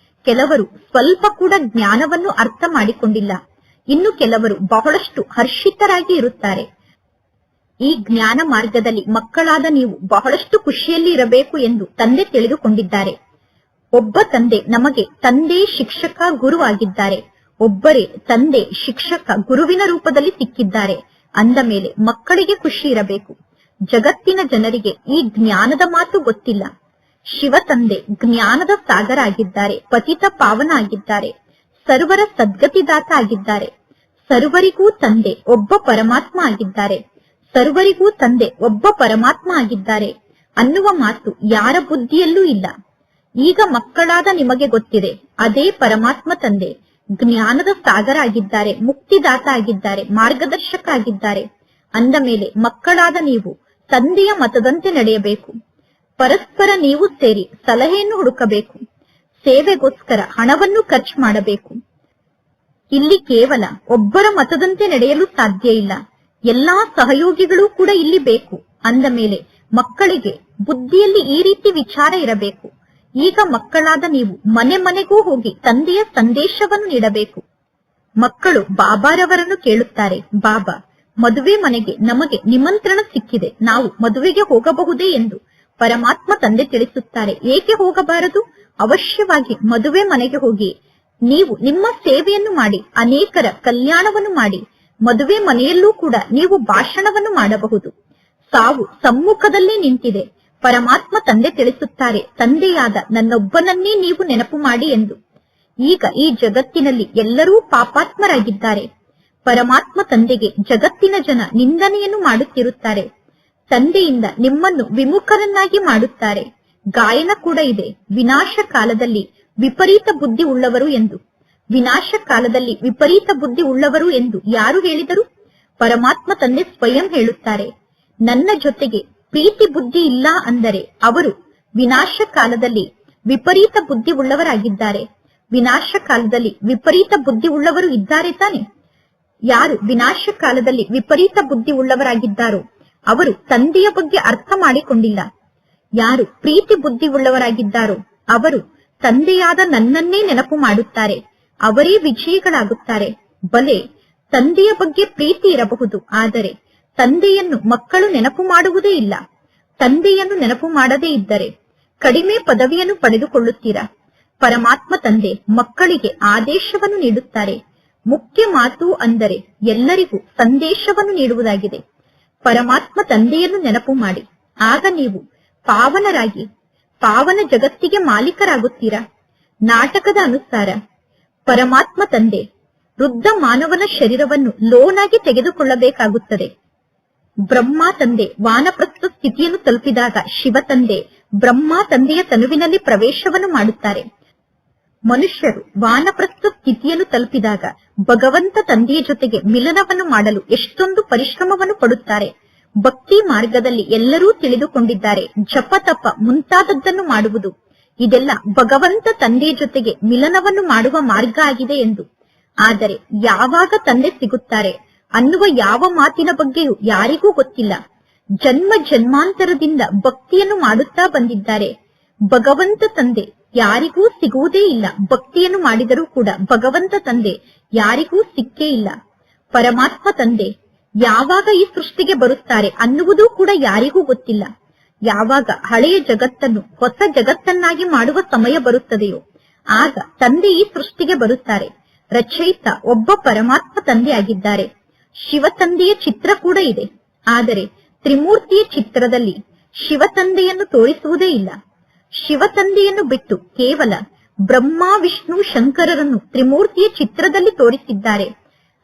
ಕೆಲವರು ಸ್ವಲ್ಪ ಕೂಡ ಜ್ಞಾನವನ್ನು ಅರ್ಥ ಮಾಡಿಕೊಂಡಿಲ್ಲ. ಇನ್ನು ಕೆಲವರು ಬಹಳಷ್ಟು ಹರ್ಷಿತರಾಗಿ ಇರುತ್ತಾರೆ. ಈ ಜ್ಞಾನ ಮಾರ್ಗದಲ್ಲಿ ಮಕ್ಕಳಾದ ನೀವು ಬಹಳಷ್ಟು ಖುಷಿಯಲ್ಲಿ ಇರಬೇಕು ಎಂದು ತಂದೆ ತಿಳಿದುಕೊಂಡಿದ್ದಾರೆ. ಒಬ್ಬ ತಂದೆ ನಮಗೆ ತಂದೆ ಶಿಕ್ಷಕ ಗುರು ಆಗಿದ್ದಾರೆ. ಒಬ್ಬರೇ ತಂದೆ ಶಿಕ್ಷಕ ಗುರುವಿನ ರೂಪದಲ್ಲಿ ಸಿಕ್ಕಿದ್ದಾರೆ. ಅಂದ ಮೇಲೆ ಮಕ್ಕಳಿಗೆ ಖುಷಿ ಇರಬೇಕು. ಜಗತ್ತಿನ ಜನರಿಗೆ ಈ ಜ್ಞಾನದ ಮಾತು ಗೊತ್ತಿಲ್ಲ. ಶಿವ ತಂದೆ ಜ್ಞಾನದ ಸಾಗರ ಆಗಿದ್ದಾರೆ. ಪತಿತ ಪಾವನ ಆಗಿದ್ದಾರೆ. ಸರ್ವರ ಸದ್ಗತಿದಾತ ಆಗಿದ್ದಾರೆ. ಸರ್ವರಿಗೂ ತಂದೆ ಒಬ್ಬ ಪರಮಾತ್ಮ ಆಗಿದ್ದಾರೆ. ಸರ್ವರಿಗೂ ತಂದೆ ಒಬ್ಬ ಪರಮಾತ್ಮ ಆಗಿದ್ದಾರೆ ಅನ್ನುವ ಮಾತು ಯಾರ ಬುದ್ಧಿಯಲ್ಲೂ ಇಲ್ಲ. ಈಗ ಮಕ್ಕಳಾದ ನಿಮಗೆ ಗೊತ್ತಿದೆ, ಅದೇ ಪರಮಾತ್ಮ ತಂದೆ ಜ್ಞಾನದ ಸಾಗರ ಆಗಿದ್ದಾರೆ, ಮುಕ್ತಿದಾತ ಆಗಿದ್ದಾರೆ, ಮಾರ್ಗದರ್ಶಕ ಆಗಿದ್ದಾರೆ. ಅಂದ ಮೇಲೆ ಮಕ್ಕಳಾದ ನೀವು ತಂದೆಯ ಮತದಂತೆ ನಡೆಯಬೇಕು. ಪರಸ್ಪರ ನೀವು ಸೇರಿ ಸಲಹೆಯನ್ನು ಹುಡುಕಬೇಕು. ಸೇವೆಗೋಸ್ಕರ ಹಣವನ್ನು ಖರ್ಚು ಮಾಡಬೇಕು. ಇಲ್ಲಿ ಕೇವಲ ಒಬ್ಬರ ಮತದಂತೆ ನಡೆಯಲು ಸಾಧ್ಯ ಇಲ್ಲ. ಎಲ್ಲಾ ಸಹಯೋಗಿಗಳು ಕೂಡ ಇಲ್ಲಿ ಬೇಕು. ಅಂದ ಮೇಲೆ ಮಕ್ಕಳಿಗೆ ಬುದ್ಧಿಯಲ್ಲಿ ಈ ರೀತಿ ವಿಚಾರ ಇರಬೇಕು. ಈಗ ಮಕ್ಕಳಾದ ನೀವು ಮನೆ ಮನೆಗೂ ಹೋಗಿ ತಂದೆಯ ಸಂದೇಶವನ್ನು ನೀಡಬೇಕು. ಮಕ್ಕಳು ಬಾಬಾರವರನ್ನು ಕೇಳುತ್ತಾರೆ, ಬಾಬಾ, ಮದುವೆ ಮನೆಗೆ ನಮಗೆ ನಿಮಂತ್ರಣ ಸಿಕ್ಕಿದೆ, ನಾವು ಮದುವೆಗೆ ಹೋಗಬಹುದೇ ಎಂದು. ಪರಮಾತ್ಮ ತಂದೆ ತಿಳಿಸುತ್ತಾರೆ, ಏಕೆ ಹೋಗಬಾರದು? ಅವಶ್ಯವಾಗಿ ಮದುವೆ ಮನೆಗೆ ಹೋಗಿ ನೀವು ನಿಮ್ಮ ಸೇವೆಯನ್ನು ಮಾಡಿ, ಅನೇಕರ ಕಲ್ಯಾಣವನ್ನು ಮಾಡಿ. ಮದುವೆ ಮನೆಯಲ್ಲೂ ಕೂಡ ನೀವು ಭಾಷಣವನ್ನು ಮಾಡಬಹುದು. ಸಾವು ಸಮ್ಮುಖದಲ್ಲೇ ನಿಂತಿದೆ. ಪರಮಾತ್ಮ ತಂದೆ ತಿಳಿಸುತ್ತಾರೆ, ತಂದೆಯಾದ ನನ್ನೊಬ್ಬನನ್ನೇ ನೀವು ನೆನಪು ಮಾಡಿ ಎಂದು. ಈಗ ಈ ಜಗತ್ತಿನಲ್ಲಿ ಎಲ್ಲರೂ ಪಾಪಾತ್ಮರಾಗಿದ್ದಾರೆ. ಪರಮಾತ್ಮ ತಂದೆಗೆ ಜಗತ್ತಿನ ಜನ ನಿಂದನೆಯನ್ನು ಮಾಡುತ್ತಿರುತ್ತಾರೆ. ತಂದೆಯಿಂದ ನಿಮ್ಮನ್ನು ವಿಮುಖರನ್ನಾಗಿ ಮಾಡುತ್ತಾರೆ. ಗಾಯನ ಕೂಡ ಇದೆ, ವಿನಾಶ ಕಾಲದಲ್ಲಿ ವಿಪರೀತ ಬುದ್ಧಿ ಉಳ್ಳವರು ಎಂದು. ವಿನಾಶ ಕಾಲದಲ್ಲಿ ವಿಪರೀತ ಬುದ್ಧಿ ಉಳ್ಳವರು ಎಂದು ಯಾರು ಹೇಳಿದರು? ಪರಮಾತ್ಮ ತಂದೆ ಸ್ವಯಂ ಹೇಳುತ್ತಾರೆ, ನನ್ನ ಜೊತೆಗೆ ಪ್ರೀತಿ ಬುದ್ಧಿ ಇಲ್ಲ ಅಂದರೆ ಅವರು ವಿನಾಶ ಕಾಲದಲ್ಲಿ ವಿಪರೀತ ಬುದ್ಧಿ ಉಳ್ಳವರಾಗಿದ್ದಾರೆ. ವಿನಾಶ ಕಾಲದಲ್ಲಿ ವಿಪರೀತ ಬುದ್ಧಿ ಉಳ್ಳವರು ಇದ್ದಾರೆ ತಾನೆ. ಯಾರು ವಿನಾಶ ಕಾಲದಲ್ಲಿ ವಿಪರೀತ ಬುದ್ಧಿ ಉಳ್ಳವರಾಗಿದ್ದಾರೋ ಅವರು ತಂದೆಯ ಬಗ್ಗೆ ಅರ್ಥ ಮಾಡಿಕೊಂಡಿಲ್ಲ. ಯಾರು ಪ್ರೀತಿ ಬುದ್ಧಿ ಉಳ್ಳವರಾಗಿದ್ದಾರೋ ಅವರು ತಂದೆಯಾದ ನನ್ನನ್ನೇ ನೆನಪು ಮಾಡುತ್ತಾರೆ, ಅವರೇ ವಿಜಯಿಗಳಾಗುತ್ತಾರೆ. ಬಲೆ ತಂದೆಯ ಬಗ್ಗೆ ಪ್ರೀತಿ ಇರಬಹುದು, ಆದರೆ ತಂದೆಯನ್ನು ಮಕ್ಕಳು ನೆನಪು ಮಾಡುವುದೇ ಇಲ್ಲ. ತಂದೆಯನ್ನು ನೆನಪು ಮಾಡದೇ ಇದ್ದರೆ ಕಡಿಮೆ ಪದವಿಯನ್ನು ಪಡೆದುಕೊಳ್ಳುತ್ತೀರಾ. ಪರಮಾತ್ಮ ತಂದೆ ಮಕ್ಕಳಿಗೆ ಆದೇಶವನ್ನು ನೀಡುತ್ತಾರೆ. ಮುಖ್ಯ ಮಾತು ಅಂದರೆ ಎಲ್ಲರಿಗೂ ಸಂದೇಶವನ್ನು ನೀಡುವುದಾಗಿದೆ. ಪರಮಾತ್ಮ ತಂದೆಯನ್ನು ನೆನಪು ಮಾಡಿ, ಆಗ ನೀವು ಪಾವನರಾಗಿ ಪಾವನ ಜಗತ್ತಿಗೆ ಮಾಲೀಕರಾಗುತ್ತೀರಾ. ನಾಟಕದ ಅನುಸಾರ ಪರಮಾತ್ಮ ತಂದೆ ವೃದ್ಧ ಮಾನವನ ಶರೀರವನ್ನು ಲೋನಾಗಿ ತೆಗೆದುಕೊಳ್ಳಬೇಕಾಗುತ್ತದೆ. ಬ್ರಹ್ಮ ತಂದೆ ವಾನಪ್ರಸ್ಥ ಸ್ಥಿತಿಯನ್ನು ತಲುಪಿದಾಗ ಶಿವ ತಂದೆ ಬ್ರಹ್ಮ ತಂದೆಯ ತನುವಿನಲ್ಲಿ ಪ್ರವೇಶವನ್ನು ಮಾಡುತ್ತಾರೆ. ಮನುಷ್ಯರು ವಾನಪ್ರಸ್ಥ ಸ್ಥಿತಿಯನ್ನು ತಲುಪಿದಾಗ ಭಗವಂತ ತಂದೆಯ ಜೊತೆಗೆ ಮಿಲನವನ್ನು ಮಾಡಲು ಎಷ್ಟೊಂದು ಪರಿಶ್ರಮವನ್ನು ಪಡುತ್ತಾರೆ. ಭಕ್ತಿ ಮಾರ್ಗದಲ್ಲಿ ಎಲ್ಲರೂ ತಿಳಿದುಕೊಂಡಿದ್ದಾರೆ, ಜಪ ತಪ ಮುಂತಾದದ್ದನ್ನು ಮಾಡುವುದು ಇದೆಲ್ಲ ಭಗವಂತ ತಂದೆಯ ಜೊತೆಗೆ ಮಿಲನವನ್ನು ಮಾಡುವ ಮಾರ್ಗ ಆಗಿದೆ ಎಂದು. ಆದರೆ ಯಾವಾಗ ತಂದೆ ಸಿಗುತ್ತಾರೆ ಅನ್ನುವ ಯಾವ ಮಾತಿನ ಬಗ್ಗೆಯೂ ಯಾರಿಗೂ ಗೊತ್ತಿಲ್ಲ. ಜನ್ಮ ಜನ್ಮಾಂತರದಿಂದ ಭಕ್ತಿಯನ್ನು ಮಾಡುತ್ತಾ ಬಂದಿದ್ದಾರೆ. ಭಗವಂತ ತಂದೆ ಯಾರಿಗೂ ಸಿಗುವುದೇ ಇಲ್ಲ. ಭಕ್ತಿಯನ್ನು ಮಾಡಿದರೂ ಕೂಡ ಭಗವಂತ ತಂದೆ ಯಾರಿಗೂ ಸಿಕ್ಕೇ ಇಲ್ಲ. ಪರಮಾತ್ಮ ತಂದೆ ಯಾವಾಗ ಈ ಸೃಷ್ಟಿಗೆ ಬರುತ್ತಾರೆ ಅನ್ನುವುದೂ ಕೂಡ ಯಾರಿಗೂ ಗೊತ್ತಿಲ್ಲ. ಯಾವಾಗ ಹಳೆಯ ಜಗತ್ತನ್ನು ಹೊಸ ಜಗತ್ತನ್ನಾಗಿ ಮಾಡುವ ಸಮಯ ಬರುತ್ತದೆಯೋ ಆಗ ತಂದೆ ಈ ಸೃಷ್ಟಿಗೆ ಬರುತ್ತಾರೆ. ರಚಯಿತ ಒಬ್ಬ ಪರಮಾತ್ಮ ತಂದೆ ಆಗಿದ್ದಾರೆ. ಶಿವ ತಂದೆಯ ಚಿತ್ರ ಕೂಡ ಇದೆ, ಆದರೆ ತ್ರಿಮೂರ್ತಿಯ ಚಿತ್ರದಲ್ಲಿ ಶಿವ ತಂದೆಯನ್ನು ತೋರಿಸುವುದೇ ಇಲ್ಲ. ಶಿವ ತಂದೆಯನ್ನು ಬಿಟ್ಟು ಕೇವಲ ಬ್ರಹ್ಮ ವಿಷ್ಣು ಶಂಕರರನ್ನು ತ್ರಿಮೂರ್ತಿಯ ಚಿತ್ರದಲ್ಲಿ ತೋರಿಸಿದ್ದಾರೆ.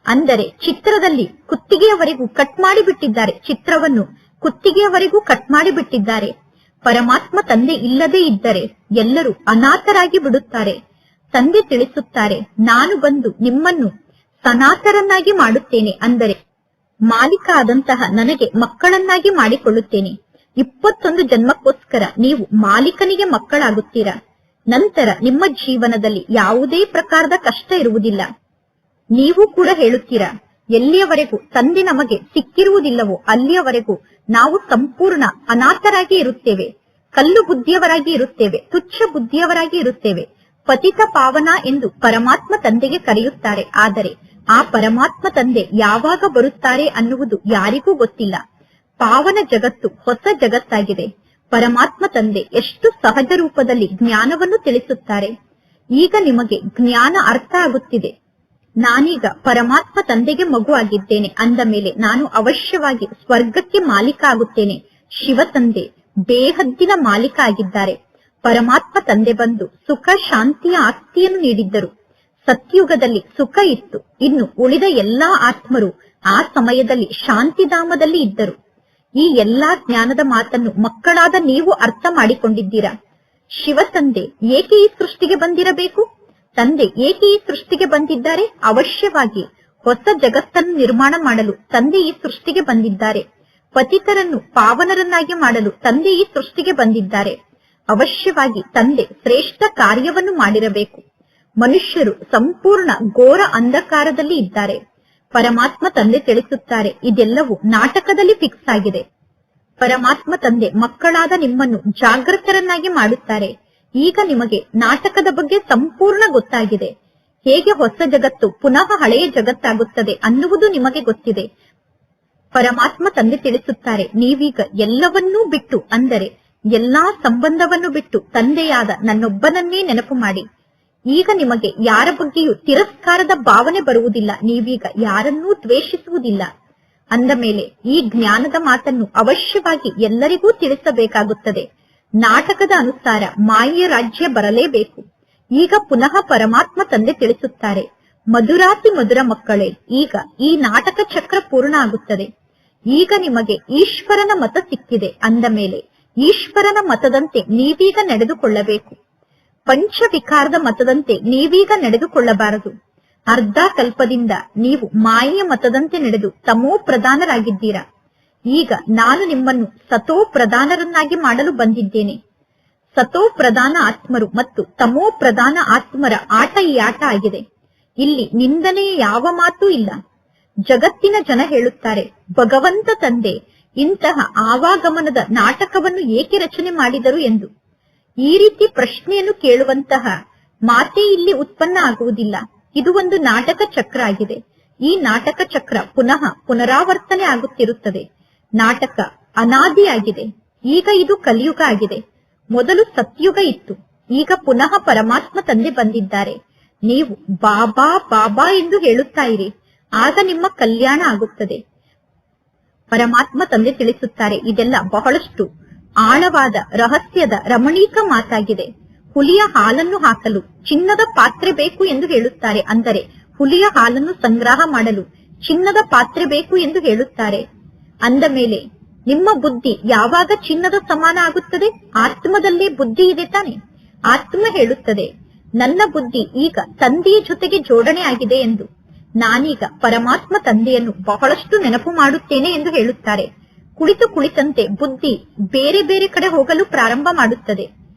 ಅಂದರೆ ಚಿತ್ರದಲ್ಲಿ ಕುತ್ತಿಗೆಯವರೆಗೂ ಕಟ್ ಮಾಡಿಬಿಟ್ಟಿದ್ದಾರೆ. ಚಿತ್ರವನ್ನು ಕುತ್ತಿಗೆಯವರೆಗೂ ಕಟ್ ಮಾಡಿಬಿಟ್ಟಿದ್ದಾರೆ. ಪರಮಾತ್ಮ ತಂದೆ ಇಲ್ಲದೇ ಇದ್ದರೆ ಎಲ್ಲರೂ ಅನಾಥರಾಗಿ ಬಿಡುತ್ತಾರೆ. ತಂದೆ ತಿಳಿಸುತ್ತಾರೆ, ನಾನು ಬಂದು ನಿಮ್ಮನ್ನು ಸನಾತರನ್ನಾಗಿ ಮಾಡುತ್ತೇನೆ, ಅಂದರೆ ಮಾಲೀಕ ಆದಂತಹ ನನಗೆ ಮಕ್ಕಳನ್ನಾಗಿ ಮಾಡಿಕೊಳ್ಳುತ್ತೇನೆ. 21 ಜನ್ಮಕ್ಕೋಸ್ಕರ ನೀವು ಮಾಲೀಕನಿಗೆ ಮಕ್ಕಳಾಗುತ್ತೀರಾ. ನಂತರ ನಿಮ್ಮ ಜೀವನದಲ್ಲಿ ಯಾವುದೇ ಪ್ರಕಾರದ ಕಷ್ಟ ಇರುವುದಿಲ್ಲ. ನೀವು ಕೂಡ ಹೇಳುತ್ತೀರಾ, ಎಲ್ಲಿಯವರೆಗೂ ತಂದೆ ನಮಗೆ ಸಿಕ್ಕಿರುವುದಿಲ್ಲವೋ ಅಲ್ಲಿಯವರೆಗೂ ನಾವು ಸಂಪೂರ್ಣ ಅನಾಥರಾಗಿ ಇರುತ್ತೇವೆ, ಕಲ್ಲು ಬುದ್ಧಿಯವರಾಗಿ ಇರುತ್ತೇವೆ, ತುಚ್ಛ ಬುದ್ಧಿಯವರಾಗಿ ಇರುತ್ತೇವೆ. ಪತಿತ ಪಾವನ ಎಂದು ಪರಮಾತ್ಮ ತಂದೆಗೆ ಕರೆಯುತ್ತಾರೆ. ಆದರೆ ಆ ಪರಮಾತ್ಮ ತಂದೆ ಯಾವಾಗ ಬರುತ್ತಾರೆ ಅನ್ನುವುದು ಯಾರಿಗೂ ಗೊತ್ತಿಲ್ಲ. ಪಾವನ ಜಗತ್ತು ಹೊಸ ಜಗತ್ತಾಗಿದೆ. ಪರಮಾತ್ಮ ತಂದೆ ಎಷ್ಟು ಸಹಜ ರೂಪದಲ್ಲಿ ಜ್ಞಾನವನ್ನು ತಿಳಿಸುತ್ತಾರೆ. ಈಗ ನಿಮಗೆ ಜ್ಞಾನ ಅರ್ಥ ಆಗುತ್ತಿದೆ. ನಾನೀಗ ಪರಮಾತ್ಮ ತಂದೆಗೆ ಮಗು ಆಗಿದ್ದೇನೆ ಅಂದ ಮೇಲೆ ನಾನು ಅವಶ್ಯವಾಗಿ ಸ್ವರ್ಗಕ್ಕೆ ಮಾಲೀಕ ಆಗುತ್ತೇನೆ. ಶಿವ ತಂದೆ ಬೇಹದ್ದಿನ ಮಾಲೀಕ ಆಗಿದ್ದಾರೆ. ಪರಮಾತ್ಮ ತಂದೆ ಬಂದು ಸುಖ ಶಾಂತಿಯ ಆಸ್ತಿಯನ್ನು ನೀಡಿದ್ದರು. ಸತ್ಯುಗದಲ್ಲಿ ಸುಖ ಇತ್ತು. ಇನ್ನು ಉಳಿದ ಎಲ್ಲಾ ಆತ್ಮರು ಆ ಸಮಯದಲ್ಲಿ ಶಾಂತಿಧಾಮದಲ್ಲಿ ಇದ್ದರು. ಈ ಎಲ್ಲಾ ಜ್ಞಾನದ ಮಾತನ್ನು ಮಕ್ಕಳಾದ ನೀವು ಅರ್ಥ ಮಾಡಿಕೊಂಡಿದ್ದೀರಾ. ಶಿವ ತಂದೆ ಏಕೆ ಈ ಸೃಷ್ಟಿಗೆ ಬಂದಿರಬೇಕು? ತಂದೆ ಏಕೆ ಈ ಸೃಷ್ಟಿಗೆ ಬಂದಿದ್ದಾರೆ? ಅವಶ್ಯವಾಗಿ ಹೊಸ ಜಗತ್ತನ್ನು ನಿರ್ಮಾಣ ಮಾಡಲು ತಂದೆ ಈ ಸೃಷ್ಟಿಗೆ ಬಂದಿದ್ದಾರೆ. ಪತಿತರನ್ನು ಪಾವನರನ್ನಾಗಿ ಮಾಡಲು ತಂದೆ ಈ ಸೃಷ್ಟಿಗೆ ಬಂದಿದ್ದಾರೆ. ಅವಶ್ಯವಾಗಿ ತಂದೆ ಶ್ರೇಷ್ಠ ಕಾರ್ಯವನ್ನು ಮಾಡಿರಬೇಕು. ಮನುಷ್ಯರು ಸಂಪೂರ್ಣ ಘೋರ ಅಂಧಕಾರದಲ್ಲಿ ಇದ್ದಾರೆ. ಪರಮಾತ್ಮ ತಂದೆ ತಿಳಿಸುತ್ತಾರೆ, ಇದೆಲ್ಲವೂ ನಾಟಕದಲ್ಲಿ ಫಿಕ್ಸ್ ಆಗಿದೆ. ಪರಮಾತ್ಮ ತಂದೆ ಮಕ್ಕಳಾದ ನಿಮ್ಮನ್ನು ಜಾಗೃತರನ್ನಾಗಿ ಮಾಡುತ್ತಾರೆ. ಈಗ ನಿಮಗೆ ನಾಟಕದ ಬಗ್ಗೆ ಸಂಪೂರ್ಣ ಗೊತ್ತಾಗಿದೆ. ಹೇಗೆ ಹೊಸ ಜಗತ್ತು ಪುನಃ ಹಳೆಯ ಜಗತ್ತಾಗುತ್ತದೆ ಅನ್ನುವುದು ನಿಮಗೆ ಗೊತ್ತಿದೆ. ಪರಮಾತ್ಮ ತಂದೆ ತಿಳಿಸುತ್ತಾರೆ, ನೀವೀಗ ಎಲ್ಲವನ್ನೂ ಬಿಟ್ಟು, ಅಂದರೆ ಎಲ್ಲಾ ಸಂಬಂಧವನ್ನು ಬಿಟ್ಟು ತಂದೆಯಾದ ನನ್ನೊಬ್ಬನನ್ನೇ ನೆನಪು ಮಾಡಿ. ಈಗ ನಿಮಗೆ ಯಾರ ಬಗ್ಗೆಯೂ ತಿರಸ್ಕಾರದ ಭಾವನೆ ಬರುವುದಿಲ್ಲ. ನೀವೀಗ ಯಾರನ್ನೂ ದ್ವೇಷಿಸುವುದಿಲ್ಲ. ಅಂದ ಮೇಲೆ ಈ ಜ್ಞಾನದ ಮಾತನ್ನು ಅವಶ್ಯವಾಗಿ ಎಲ್ಲರಿಗೂ ತಿಳಿಸಬೇಕಾಗುತ್ತದೆ. ನಾಟಕದ ಅನುಸಾರ ಮಾಯೆಯ ರಾಜ್ಯ ಬರಲೇಬೇಕು. ಈಗ ಪುನಃ ಪರಮಾತ್ಮ ತಂದೆ ತಿಳಿಸುತ್ತಾರೆ, ಮಧುರಾತಿ ಮಧುರ ಮಕ್ಕಳೇ, ಈಗ ಈ ನಾಟಕ ಚಕ್ರ ಪೂರ್ಣ ಆಗುತ್ತದೆ. ಈಗ ನಿಮಗೆ ಈಶ್ವರನ ಮತ ಸಿಕ್ಕಿದೆ. ಅಂದ ಮೇಲೆ ಈಶ್ವರನ ಮತದಂತೆ ನೀವೀಗ ನಡೆದುಕೊಳ್ಳಬೇಕು. ಪಂಚವಿಕಾರದ ಮತದಂತೆ ನೀವೀಗ ನಡೆದುಕೊಳ್ಳಬಾರದು. ಅರ್ಧ ಕಲ್ಪದಿಂದ ನೀವು ಮಾಯೆಯ ಮತದಂತೆ ನಡೆದು ತಮೋ ಪ್ರಧಾನರಾಗಿದ್ದೀರಾ. ಈಗ ನಾನು ನಿಮ್ಮನ್ನು ಸತೋ ಪ್ರಧಾನರನ್ನಾಗಿ ಮಾಡಲು ಬಂದಿದ್ದೇನೆ. ಸತೋ ಪ್ರಧಾನ ಆತ್ಮರು ಮತ್ತು ತಮೋ ಪ್ರಧಾನ ಆತ್ಮರ ಆಟ ಈ ಆಟ ಆಗಿದೆ. ಇಲ್ಲಿ ನಿಂದನೆಯ ಯಾವ ಮಾತೂ ಇಲ್ಲ. ಜಗತ್ತಿನ ಜನ ಹೇಳುತ್ತಾರೆ, ಭಗವಂತ ತಂದೆ ಇಂತಹ ಆವಾಗಮನದ ನಾಟಕವನ್ನು ಏಕೆ ರಚನೆ ಮಾಡಿದರು ಎಂದು ಈ ರೀತಿ ಪ್ರಶ್ನೆಯನ್ನು ಕೇಳುವಂತಹ ಮಾತೇ ಇಲ್ಲಿ ಉತ್ಪನ್ನ ಆಗುವುದಿಲ್ಲ. ಇದು ಒಂದು ನಾಟಕ ಚಕ್ರ ಆಗಿದೆ. ಈ ನಾಟಕ ಚಕ್ರ ಪುನಃ ಪುನರಾವರ್ತನೆ ಆಗುತ್ತಿರುತ್ತದೆ. ನಾಟಕ ಅನಾದಿಯಾಗಿದೆ. ಈಗ ಇದು ಕಲಿಯುಗ ಆಗಿದೆ. ಮೊದಲು ಸತ್ಯುಗ ಇತ್ತು. ಈಗ ಪುನಃ ಪರಮಾತ್ಮ ತಂದೆ ಬಂದಿದ್ದಾರೆ. ನೀವು ಬಾಬಾ ಬಾಬಾ ಎಂದು ಹೇಳುತ್ತಾ ಇರಿ, ಆಗ ನಿಮ್ಮ ಕಲ್ಯಾಣ ಆಗುತ್ತದೆ. ಪರಮಾತ್ಮ ತಂದೆ ತಿಳಿಸುತ್ತಾರೆ, ಇದೆಲ್ಲ ಬಹಳಷ್ಟು ಆಳವಾದ ರಹಸ್ಯದ ರಮಣೀಕ ಮಾತಾಗಿದೆ. ಹುಲಿಯ ಹಾಲನ್ನು ಹಾಕಲು ಚಿನ್ನದ ಪಾತ್ರೆ ಬೇಕು ಎಂದು ಹೇಳುತ್ತಾರೆ. ಅಂದರೆ ಹುಲಿಯ ಹಾಲನ್ನು ಸಂಗ್ರಹ ಮಾಡಲು ಚಿನ್ನದ ಪಾತ್ರೆ ಬೇಕು ಎಂದು ಹೇಳುತ್ತಾರೆ. ಅಂದ ಮೇಲೆ ನಿಮ್ಮ ಬುದ್ಧಿ ಯಾವಾಗ ಚಿನ್ನದ ಸಮಾನ ಆಗುತ್ತದೆ? ಆತ್ಮದಲ್ಲೇ ಬುದ್ಧಿ ಇದೆ ತಾನೆ. ಆತ್ಮ ಹೇಳುತ್ತದೆ, ನನ್ನ ಬುದ್ಧಿ ಈಗ ತಂದೆಯ ಜೊತೆಗೆ ಜೋಡಣೆ ಆಗಿದೆ ಎಂದು. ನಾನೀಗ ಪರಮಾತ್ಮ ತಂದೆಯನ್ನು ಬಹಳಷ್ಟು ನೆನಪು ಮಾಡುತ್ತೇನೆ ಎಂದು ಹೇಳುತ್ತಾರೆ. ಕುಳಿತಂತೆ ಬುದ್ಧಿ ಬೇರೆ ಬೇರೆ ಕಡೆ ಹೋಗಲು ಪ್ರಾರಂಭ ಮಾಡುತ್ತದೆ.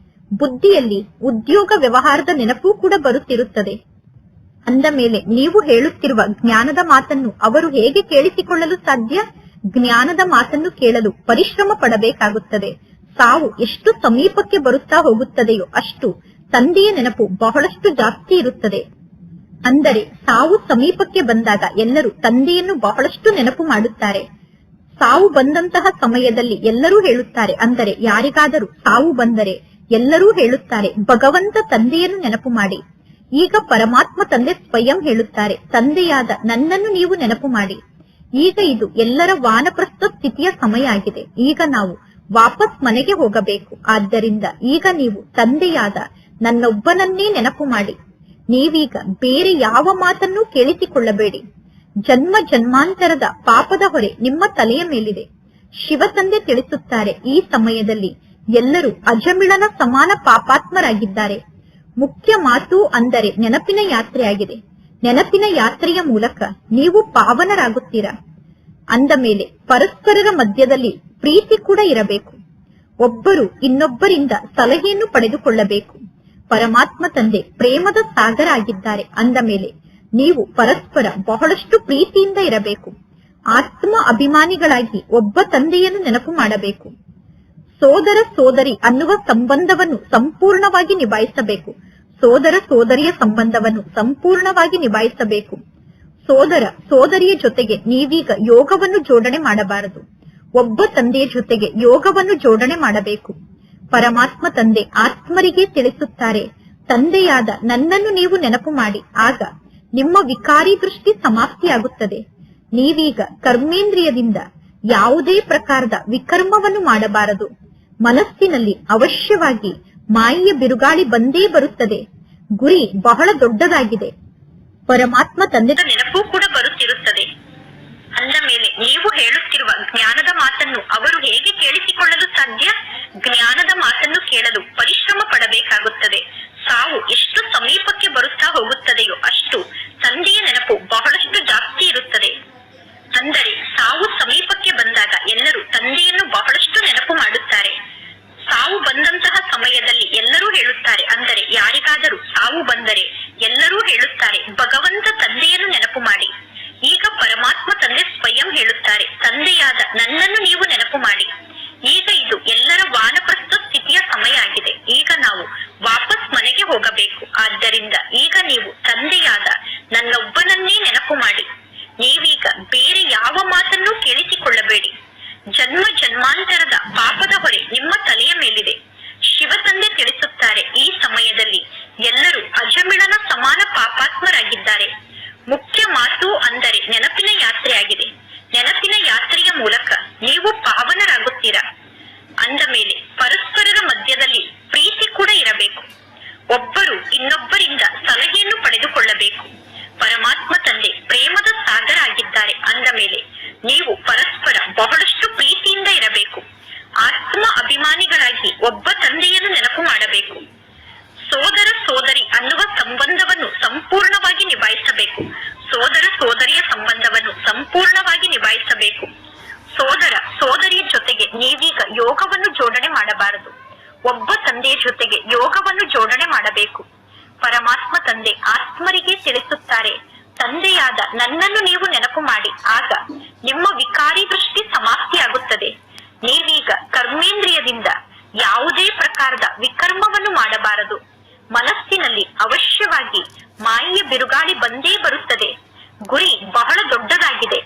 ಬುದ್ಧಿಯಲ್ಲಿ ಉದ್ಯೋಗ ವ್ಯವಹಾರದ ನೆನಪು ಕೂಡ ಬರುತ್ತಿರುತ್ತದೆ. ಅಂದ ಮೇಲೆ ನೀವು ಹೇಳುತ್ತಿರುವ ಜ್ಞಾನದ ಮಾತನ್ನು ಅವರು ಹೇಗೆ ಕೇಳಿಸಿಕೊಳ್ಳಲು ಸಾಧ್ಯ? ಜ್ಞಾನದ ಮಾತನ್ನು ಕೇಳಲು ಪರಿಶ್ರಮ ಪಡಬೇಕಾಗುತ್ತದೆ. ಸಾವು ಎಷ್ಟು ಸಮೀಪಕ್ಕೆ ಬರುತ್ತಾ ಹೋಗುತ್ತದೆಯೋ ಅಷ್ಟು ತಂದೆಯ ನೆನಪು ಬಹಳಷ್ಟು ಜಾಸ್ತಿ ಇರುತ್ತದೆ. ಅಂದರೆ ಸಾವು ಸಮೀಪಕ್ಕೆ ಬಂದಾಗ ಎಲ್ಲರೂ ತಂದೆಯನ್ನು ಬಹಳಷ್ಟು ನೆನಪು ಮಾಡುತ್ತಾರೆ. ಸಾವು ಬಂದಂತಹ ಸಮಯದಲ್ಲಿ ಎಲ್ಲರೂ ಹೇಳುತ್ತಾರೆ, ಅಂದರೆ ಯಾರಿಗಾದರೂ ಸಾವು ಬಂದರೆ ಎಲ್ಲರೂ ಹೇಳುತ್ತಾರೆ, ಭಗವಂತ ತಂದೆಯನ್ನು ನೆನಪು ಮಾಡಿ. ಈಗ ಪರಮಾತ್ಮ ತಂದೆ ಸ್ವಯಂ ಹೇಳುತ್ತಾರೆ, ತಂದೆಯಾದ ನನ್ನನ್ನು ನೀವು ನೆನಪು ಮಾಡಿ. ಈಗ ಇದು ಎಲ್ಲರ ವಾನಪ್ರಸ್ಥ ಸ್ಥಿತಿಯ ಸಮಯ ಆಗಿದೆ. ಈಗ ನಾವು ವಾಪಸ್ ಮನೆಗೆ ಹೋಗಬೇಕು. ಆದ್ದರಿಂದ ಈಗ ನೀವು ತಂದೆಯಾದ ನನ್ನೊಬ್ಬನನ್ನೇ ನೆನಪು ಮಾಡಿ. ನೀವೀಗ ಬೇರೆ ಯಾವ ಮಾತನ್ನೂ ಕೇಳಿಸಿಕೊಳ್ಳಬೇಡಿ. ಜನ್ಮ ಜನ್ಮಾಂತರದ ಪಾಪದ ಹೊರೆ ನಿಮ್ಮ ತಲೆಯ ಮೇಲಿದೆ. ಶಿವ ತಂದೆ ತಿಳಿಸುತ್ತಾರೆ, ಈ ಸಮಯದಲ್ಲಿ ಎಲ್ಲರೂ ಅಜಮಿಳನ ಸಮಾನ ಪಾಪಾತ್ಮರಾಗಿದ್ದಾರೆ. ಮುಖ್ಯ ಮಾತು ಅಂದರೆ ನೆನಪಿನ ಯಾತ್ರೆಯಾಗಿದೆ. ನೆನಪಿನ ಯಾತ್ರೆಯ ಮೂಲಕ ನೀವು ಪಾವನರಾಗುತ್ತೀರಾ. ಅಂದ ಮೇಲೆ ಪರಸ್ಪರರ ಮಧ್ಯದಲ್ಲಿ ಪ್ರೀತಿ ಕೂಡ ಇರಬೇಕು. ಒಬ್ಬರು ಇನ್ನೊಬ್ಬರಿಂದ ಸಲಹೆಯನ್ನು ಪಡೆದುಕೊಳ್ಳಬೇಕು. ಪರಮಾತ್ಮ ತಂದೆ ಪ್ರೇಮದ ಸಾಗರ ಆಗಿದ್ದಾರೆ. ಅಂದ ಮೇಲೆ ನೀವು ಪರಸ್ಪರ ಬಹಳಷ್ಟು ಪ್ರೀತಿಯಿಂದ ಇರಬೇಕು. ಆತ್ಮ ಅಭಿಮಾನಿಗಳಾಗಿ ಒಬ್ಬ ತಂದೆಯನ್ನು ನೆನಪು ಮಾಡಬೇಕು. ಸೋದರ ಸೋದರಿ ಅನ್ನುವ ಸಂಬಂಧವನ್ನು ಸಂಪೂರ್ಣವಾಗಿ ನಿಭಾಯಿಸಬೇಕು. ಸೋದರ ಸೋದರಿಯ ಸಂಬಂಧವನ್ನು ಸಂಪೂರ್ಣವಾಗಿ ನಿಭಾಯಿಸಬೇಕು. ಸೋದರ ಸೋದರಿಯ ಜೊತೆಗೆ ನೀವೀಗ ಯೋಗವನ್ನು ಜೋಡಣೆ ಮಾಡಬಾರದು. ಒಬ್ಬ ತಂದೆಯ ಜೊತೆಗೆ ಯೋಗವನ್ನು ಜೋಡಣೆ ಮಾಡಬೇಕು. ಪರಮಾತ್ಮ ತಂದೆ ಆತ್ಮರಿಗೆ ತಿಳಿಸುತ್ತಾರೆ, ತಂದೆಯಾದ ನನ್ನನ್ನು ನೀವು ನೆನಪು ಮಾಡಿ. ಆಗ ನಿಮ್ಮ ವಿಕಾರಿ ದೃಷ್ಟಿ ಸಮಾಪ್ತಿಯಾಗುತ್ತದೆ. ನೀವೀಗ ಕರ್ಮೇಂದ್ರಿಯದಿಂದ ಯಾವುದೇ ಪ್ರಕಾರದ ವಿಕರ್ಮವನ್ನು ಮಾಡಬಾರದು. ಮನಸ್ಸಿನಲ್ಲಿ ಅವಶ್ಯವಾಗಿ ಮಾಯೆಯ ಬಿರುಗಾಳಿ ಬಂದೇ ಬರುತ್ತದೆ. ಗುರಿ ಬಹಳ ದೊಡ್ಡದಾಗಿದೆ. ಪರಮಾತ್ಮ ತಂದೆ ನೆನಪು ಕೂಡ ಬರುತ್ತಿರುತ್ತದೆ. ಅಂದ ಮೇಲೆ ನೀವು ಹೇಳುತ್ತಿರುವ ಜ್ಞಾನದ ಮಾತನ್ನು ಅವರು ಹೇಗೆ ಕೇಳಿಸಿಕೊಳ್ಳಲು ಸಾಧ್ಯ? ಜ್ಞಾನದ ಮಾತನ್ನು ಕೇಳಲು ಪರಿಶ್ರಮ ಪಡಬೇಕಾಗುತ್ತದೆ. ಸಾವು ಎಷ್ಟು ಸಮೀಪಕ್ಕೆ ಬರುತ್ತಾ ಹೋಗುತ್ತದೆಯೋ ಅಷ್ಟು ತಂದೆಯ ನೆನಪು ಬಹಳಷ್ಟು ಜಾಸ್ತಿ ಇರುತ್ತದೆ. ಅಂದರೆ ಸಾವು ಸಮೀಪಕ್ಕೆ ಬಂದಾಗ ಎಲ್ಲರೂ ತಂದೆಯನ್ನು ಬಹಳಷ್ಟು ನೆನಪು ಮಾಡುತ್ತಾರೆ. ಸಾವು ಬಂದಂತಹ ಸಮಯದಲ್ಲಿ ಎಲ್ಲರೂ ಹೇಳುತ್ತಾರೆ, ಅಂದರೆ ಯಾರಿಗಾದರೂ ಸಾವು ಬಂದರೆ ಎಲ್ಲರೂ ಹೇಳುತ್ತಾರೆ, ಭಗವಂತ ತಂದೆಯನ್ನು ನೆನಪು ಮಾಡಿ. ಈಗ ಪರಮಾತ್ಮ ತಂದೆ ಸ್ವಯಂ ಹೇಳುತ್ತಾರೆ, ತಂದೆಯಾದ ನನ್ನನ್ನು ನೀವು ನೆನಪು ಮಾಡಿ. ಈಗ ಇದು ಎಲ್ಲರ ವಾನಪ್ರಸ್ಥ ಸ್ಥಿತಿಯ ಸಮಯ ಆಗಿದೆ. ಈಗ ನಾವು ವಾಪಸ್ ಮನೆಗೆ ಹೋಗಬೇಕು. ಆದ್ದರಿಂದ ಈಗ ನೀವು ತಂದೆಯಾದ ನನ್ನೊಬ್ಬನನ್ನೇ ನೆನಪು ಮಾಡಿ. ನೀವೀಗ ಬೇರೆ ಯಾವ ಮಾತನ್ನೂ ಕೇಳಿಸಿಕೊಳ್ಳಬೇಡಿ. ಜನ್ಮ ಜನ್ಮಾಂತರದ ಪಾಪದ ಹೊರೆ ನಿಮ್ಮ ತಲೆಯ ಮೇಲಿದೆ. ಶಿವ ತಂದೆ ತಿಳಿಸುತ್ತಾರೆ, ಈ ಸಮಯದಲ್ಲಿ ಎಲ್ಲರೂ ಅಜಮಿಳನ ಸಮಾನ ಪಾಪಾತ್ಮರಾಗಿದ್ದಾರೆ. ಮುಖ್ಯ ಮಾತು ಅಂದರೆ ನೆನಪಿನ ಯಾತ್ರೆಯಾಗಿದೆ. ನೆನಪಿನ ಯಾತ್ರೆಯ ಮೂಲಕ ನೀವು ಪಾವನರಾಗುತ್ತೀರಾ. ಅಂದ ಮೇಲೆ ಪರಸ್ಪರರ ಮಧ್ಯದಲ್ಲಿ ಪ್ರೀತಿ ಕೂಡ ಇರಬೇಕು. ಒಬ್ಬರು ಇನ್ನೊಬ್ಬರಿಂದ ಸಲಹೆಯನ್ನು ಪಡೆದುಕೊಳ್ಳಬೇಕು. ಪರಮಾತ್ಮ ತಂದೆ ಪ್ರೇಮದ ಸಾಗರ ಆಗಿದ್ದಾರೆ. ಅಂದ ಮೇಲೆ ನೀವು ಪರಸ್ಪರ ಬಹಳಷ್ಟು ಪ್ರೀತಿಯಿಂದ ಇರಬೇಕು. ಆತ್ಮ ಅಭಿಮಾನಿಗಳಾಗಿ ಒಬ್ಬ ತಂದೆಯನ್ನು ನೆನಪು ಮಾಡಬೇಕು. ಸೋದರ ಸೋದರಿ ಅನ್ನುವ ಸಂಬಂಧವನ್ನು ಸಂಪೂರ್ಣವಾಗಿ ನಿಭಾಯಿಸಬೇಕು. ಸೋದರ ಸೋದರಿಯ ಸಂಬಂಧವನ್ನು ಸಂಪೂರ್ಣವಾಗಿ ನಿಭಾಯಿಸಬೇಕು. ಸೋದರ ಸೋದರಿಯ ಜೊತೆಗೆ ನೀವೀಗ ಯೋಗವನ್ನು ಜೋಡಣೆ ಮಾಡಬಾರದು. ಒಬ್ಬ ತಂದೆಯ ಜೊತೆಗೆ ಯೋಗವನ್ನು ಜೋಡಣೆ ಮಾಡಬೇಕು. ಪರಮಾತ್ಮ ತಂದೆ ಆತ್ಮರಿಗೆ ತಿಳಿಸುತ್ತಾರೆ, ತಂದೆಯಾದ ನನ್ನನ್ನು ನೀವು ನೆನಪು ಮಾಡಿ. ಆಗ ನಿಮ್ಮ ವಿಕಾರಿ ದೃಷ್ಟಿ ಸಮಾಪ್ತಿಯಾಗುತ್ತದೆ. ನೀವೀಗ ಕರ್ಮೇಂದ್ರಿಯದಿಂದ ಯಾವುದೇ ಪ್ರಕಾರದ ವಿಕರ್ಮವನ್ನು ಮಾಡಬಾರದು. ಮನಸ್ಸಿನಲ್ಲಿ ಅವಶ್ಯವಾಗಿ ಮಾಯೆಯ ಬಿರುಗಾಳಿ ಬಂದೇ ಬರುತ್ತದೆ. ಗುರಿ ಬಹಳ ದೊಡ್ಡದಾಗಿದೆ.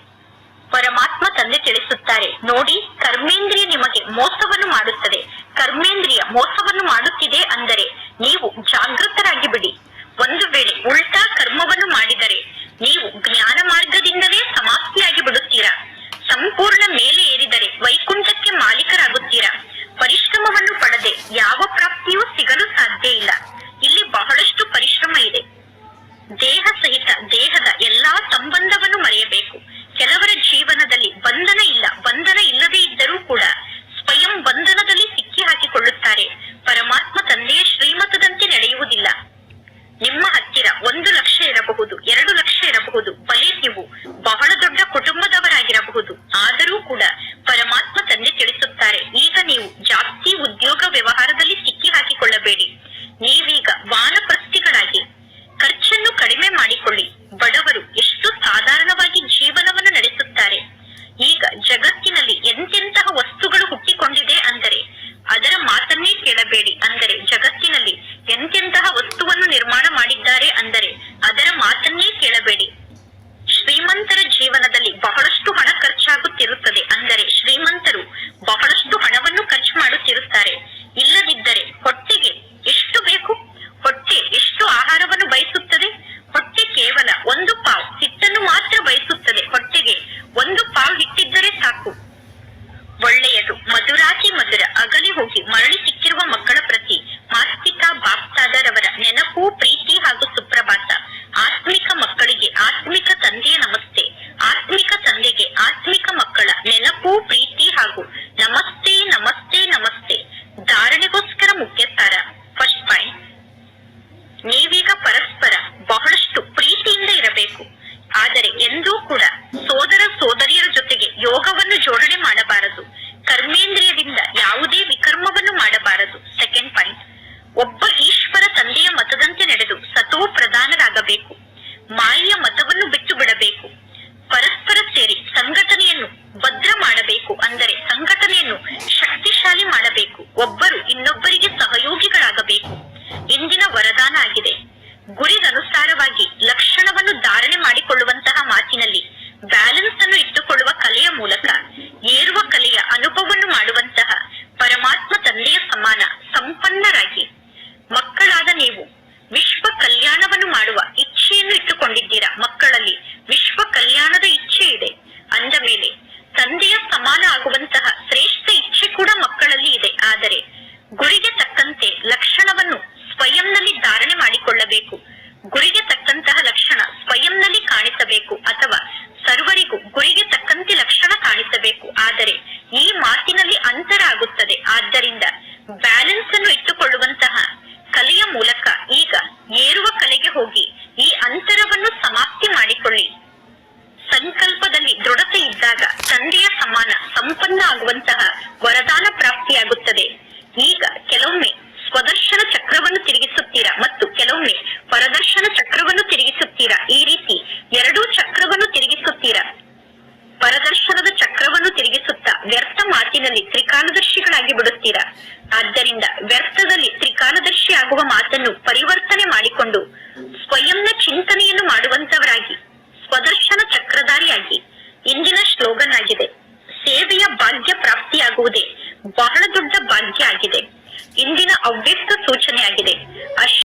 ಪರಮಾತ್ಮ ತಂದೆ ತಿಳಿಸುತ್ತಾರೆ, ನೋಡಿ, ಕರ್ಮೇಂದ್ರಿಯ ನಿಮಗೆ ಮೋಸವನ್ನು ಮಾಡುತ್ತದೆ. ಕರ್ಮೇಂದ್ರಿಯ ಮೋಸವನ್ನು ಮಾಡುತ್ತಿದೆ ಅಂದರೆ ನೀವು ಜಾಗೃತರಾಗಿ ಬಿಡಿ. ಒಂದು ವೇಳೆ ಉಲ್ಟಾ ಕರ್ಮವನ್ನು ಮಾಡಿದರೆ ನೀವು ಜ್ಞಾನ ಮಾರ್ಗದಿಂದಲೇ ಸಮಾಪ್ತಿಯಾಗಿ ಬಿಡುತ್ತೀರಾ. ಸಂಪೂರ್ಣ ಮೇಲೆ ಏರಿದರೆ ವೈಕುಂಠಕ್ಕೆ ಮಾಲೀಕರಾಗುತ್ತೀರಾ. ಪರಿಶ್ರಮವನ್ನು ಪಡೆದೆ ಯಾವ ಪ್ರಾಪ್ತಿಯೂ ಸಿಗಲು ಸಾಧ್ಯ ಇಲ್ಲ. ಇಲ್ಲಿ ಬಹಳಷ್ಟು ಪರಿಶ್ರಮ ಇದೆ. ದೇಹ ಸಹಿತ ದೇಹದ ಎಲ್ಲಾ ಸಂಬಂಧವನ್ನು ಮರೆಯಬೇಕು. ಕೆಲವರ ಜೀವನದಲ್ಲಿ ಬಂಧನ ಇಲ್ಲ. ಬಂಧನ ಇಲ್ಲದೇ ಇದ್ದರೂ ಕೂಡ ಸ್ವಯಂ ಬಂಧನದಲ್ಲಿ ಸಿಕ್ಕಿ ಹಾಕಿಕೊಳ್ಳುತ್ತಾರೆ. ಪರಮಾತ್ಮ ತಂದೆಯ ಶ್ರೀಮತದಂತೆ ನಡೆಯುವುದಿಲ್ಲ. ನಿಮ್ಮ ಹತ್ತಿರ 1 ಲಕ್ಷ ಇರಬಹುದು, 2 ಲಕ್ಷ ಇರಬಹುದು, ಬಲೆ ನೀವು ಬಹಳ ದೊಡ್ಡ ಕುಟುಂಬದವರಾಗಿರಬಹುದು. ಆದರೂ ಕೂಡ ಪರಮಾತ್ಮ ತಂದೆ ತಿಳಿಸುತ್ತಾರೆ, ಈಗ ನೀವು ಜಾಸ್ತಿ ಉದ್ಯೋಗ ವ್ಯವಹಾರದಲ್ಲಿ ಸಿಕ್ಕಿ ಹಾಕಿಕೊಳ್ಳಬೇಡಿ. ನೀವೀಗ ವಾನಪ್ರಸ್ಥಿಗಳಾಗಿ ಖರ್ಚನ್ನು ಕಡಿಮೆ ಮಾಡಿಕೊಳ್ಳಿ. ಬಡವರು ಎಷ್ಟು ಸಾಧಾರಣವಾಗಿ ಜೀವನವನ್ನು ನಡೆಸುತ್ತಾರೆ. ಈಗ ಜಗತ್ತಿನಲ್ಲಿ ಎಂತೆಂತಹ ವಸ್ತುಗಳು ಹುಟ್ಟಿಕೊಂಡಿದೆ ಅಂದರೆ ಅದರ ಮಾತನ್ನೇ ಕೇಳಬೇಡಿ. ಅಂದರೆ ಜಗತ್ತಿನಲ್ಲಿ ಎಂತೆಂತಹ ವಸ್ತುವನ್ನು ನಿರ್ಮಾಣ ಮಾಡಿದ್ದಾರೆ ಅಂದರೆ ಅದರ ಮಾತನ್ನೇ ಕೇಳಬೇಡಿ. ಶ್ರೀಮಂತರ ಜೀವನದಲ್ಲಿ ಬಹಳಷ್ಟು ಹಣ ಖರ್ಚಾಗುತ್ತಿರುತ್ತದೆ. ಅಂದರೆ ಶ್ರೀಮಂತರು ಬಹಳಷ್ಟು ಹಣವನ್ನು ಖರ್ಚು ಮಾಡುತ್ತಿರುತ್ತಾರೆ. ಇಲ್ಲದಿದ್ದರೆ ಹೊಟ್ಟೆಗೆ ಎಷ್ಟು ಬೇಕು? ಹೊಟ್ಟೆ ಎಷ್ಟು ಆಹಾರವನ್ನು ಬಯಸುತ್ತದೆ? ಹೊಟ್ಟೆ ಕೇವಲ 1 ಪಾವ್ ಹಿಟ್ಟನ್ನು ಮಾತ್ರ ಬಯಸುತ್ತದೆ. ಹೊಟ್ಟೆಗೆ 1 ಪಾವ್ ಹಿಟ್ಟಿದ್ದರೆ ಸಾಕು. ಒಳ್ಳೆಯದು. ಮಧುರಾತಿ ಮಧುರ ಅಗಲಿ ಹೋಗಿ ಮರಳಿ ಸಿಕ್ಕಿರುವ ಮಕ್ಕಳ ಪ್ರತಿ ಮಾಸ್ತಿಕಾ ಬಾಪ್ತಾದರವರ ನೆನಪು, ಪ್ರೀತಿ ಹಾಗೂ ಸುಪ್ರಭಾತ. ಆತ್ಮಿಕ ಮಕ್ಕಳಿಗೆ ಆತ್ಮಿಕ ತಂದೆಯ ನಮಸ್ತೆ. ಆತ್ಮಿಕ ತಂದೆಗೆ ಆತ್ಮಿಕ ಮಕ್ಕಳ ನೆನಪು, ಪ್ರೀತಿ ಹಾಗೂ ನಮಸ್ತೆ ನಮಸ್ತೆ ನಮಸ್ತೆ. ಧಾರಣೆಗೋಸ್ಕರ ಮುಖ್ಯ ಸಾರ. ಫಸ್ಟ್ ಪಾಯಿಂಟ್, ನೀವೀಗ ಪರಸ್ಪರ ಬಹಳಷ್ಟು ಪ್ರೀತಿಯಿಂದ ಇರಬೇಕು. ಆದರೆ ಎಂದೂ ಕೂಡ ಸೋದರ ಸೋದರಿಯರ ಜೊತೆಗೆ ಯೋಗವನ್ನು ಜೋಡಣೆ ಮಾಡಬಾರದು. ಕರ್ಮೇಂದ್ರಿಯದಿಂದ ಯಾವುದೇ ವಿಕರ್ಮವನ್ನು ಮಾಡಬಾರದು. ಸೆಕೆಂಡ್ ಪಾಯಿಂಟ್, ಒಬ್ಬ ಈಶ್ವರ ತಂದೆಯ ಮತದಂತೆ ನಡೆದು ಸತೋ ಪ್ರಧಾನರಾಗಬೇಕು. ಮಾಯೆಯ ಮತವನ್ನು ಬಿಟ್ಟು ಬಿಡಬೇಕು. ಪರಸ್ಪರ ಸೇರಿ ಸಂಘಟನೆಯನ್ನು ಭದ್ರ ಮಾಡಬೇಕು. ಅಂದರೆ ಸಂಘಟನೆಯನ್ನು ಶಕ್ತಿಶಾಲಿ ಮಾಡಬೇಕು. ಒಬ್ಬರು ಇನ್ನೊಬ್ಬರಿಗೆ ಸಹಯೋಗಿಗಳಾಗಬೇಕು. ಇಂದಿನ ವರದಾನ ಆಗಿದೆ. ಗುರಿಗನುಸಾರವಾಗಿ ಲಕ್ಷಣವನ್ನು ಧಾರಣೆ ಮಾಡಿಕೊಳ್ಳುವಂತಹ ಮಾತಿನಲ್ಲಿ ಬ್ಯಾಲೆನ್ಸ್ ಅನ್ನು ಇಟ್ಟುಕೊಳ್ಳುವ ಕಲೆಯ ಮೂಲಕ ಏರುವ ಕಲೆಯ ಅನುಭವವನ್ನು ಮಾಡುವಂತಹ ಪರಮಾತ್ಮ ತಂದೆಯ ಸಮಾನ ಸಂಪನ್ನರಾಗಿ ಮಕ್ಕಳಾದ ನೀವು ವಿಶ್ವ ಕಲ್ಯಾಣವನ್ನು ಮಾಡುವ ಇಚ್ಛೆಯನ್ನು ಇಟ್ಟುಕೊಂಡಿದ್ದೀರಾ. ಮಕ್ಕಳಲ್ಲಿ ವಿಶ್ವ ಕಲ್ಯಾಣದ ಇಚ್ಛೆ ಇದೆ. ಅಂದ ಮೇಲೆ ತಂದೆಯ ಸಮಾನ ಆಗುವಂತಹ ಶ್ರೇಷ್ಠ ಇಚ್ಛೆ ಕೂಡ ಮಕ್ಕಳಲ್ಲಿ ಇದೆ. ಆದರೆ ಗುರಿಗೆ ತಕ್ಕಂತೆ ಲಕ್ಷಣವನ್ನು ಸ್ವಯಂನಲ್ಲಿ ಧಾರಣೆ ಮಾಡಿಕೊಳ್ಳಬೇಕು. ಗುರಿಗೆ ತಕ್ಕಂತಹ ಲಕ್ಷಣ ಸ್ವಯಂನಲ್ಲಿ ಕಾಣಿಸಬೇಕು ಅಥವಾ ಸರ್ವರಿಗೂ ಗುರಿಗೆ ತಕ್ಕಂತೆ ಲಕ್ಷಣ ಕಾಣಿಸಬೇಕು. ಆದರೆ ಈ ಮಾತಿನಲ್ಲಿ ಅಂತರ ಆಗುತ್ತದೆ. ಆದ್ದರಿಂದ ಬ್ಯಾಲೆನ್ಸ್ ಅನ್ನು ಇಟ್ಟುಕೊಳ್ಳುವಂತಹ ಕಲೆಯ ಮೂಲಕ ಈಗ ಏರುವ ಕಲೆಗೆ ಹೋಗಿ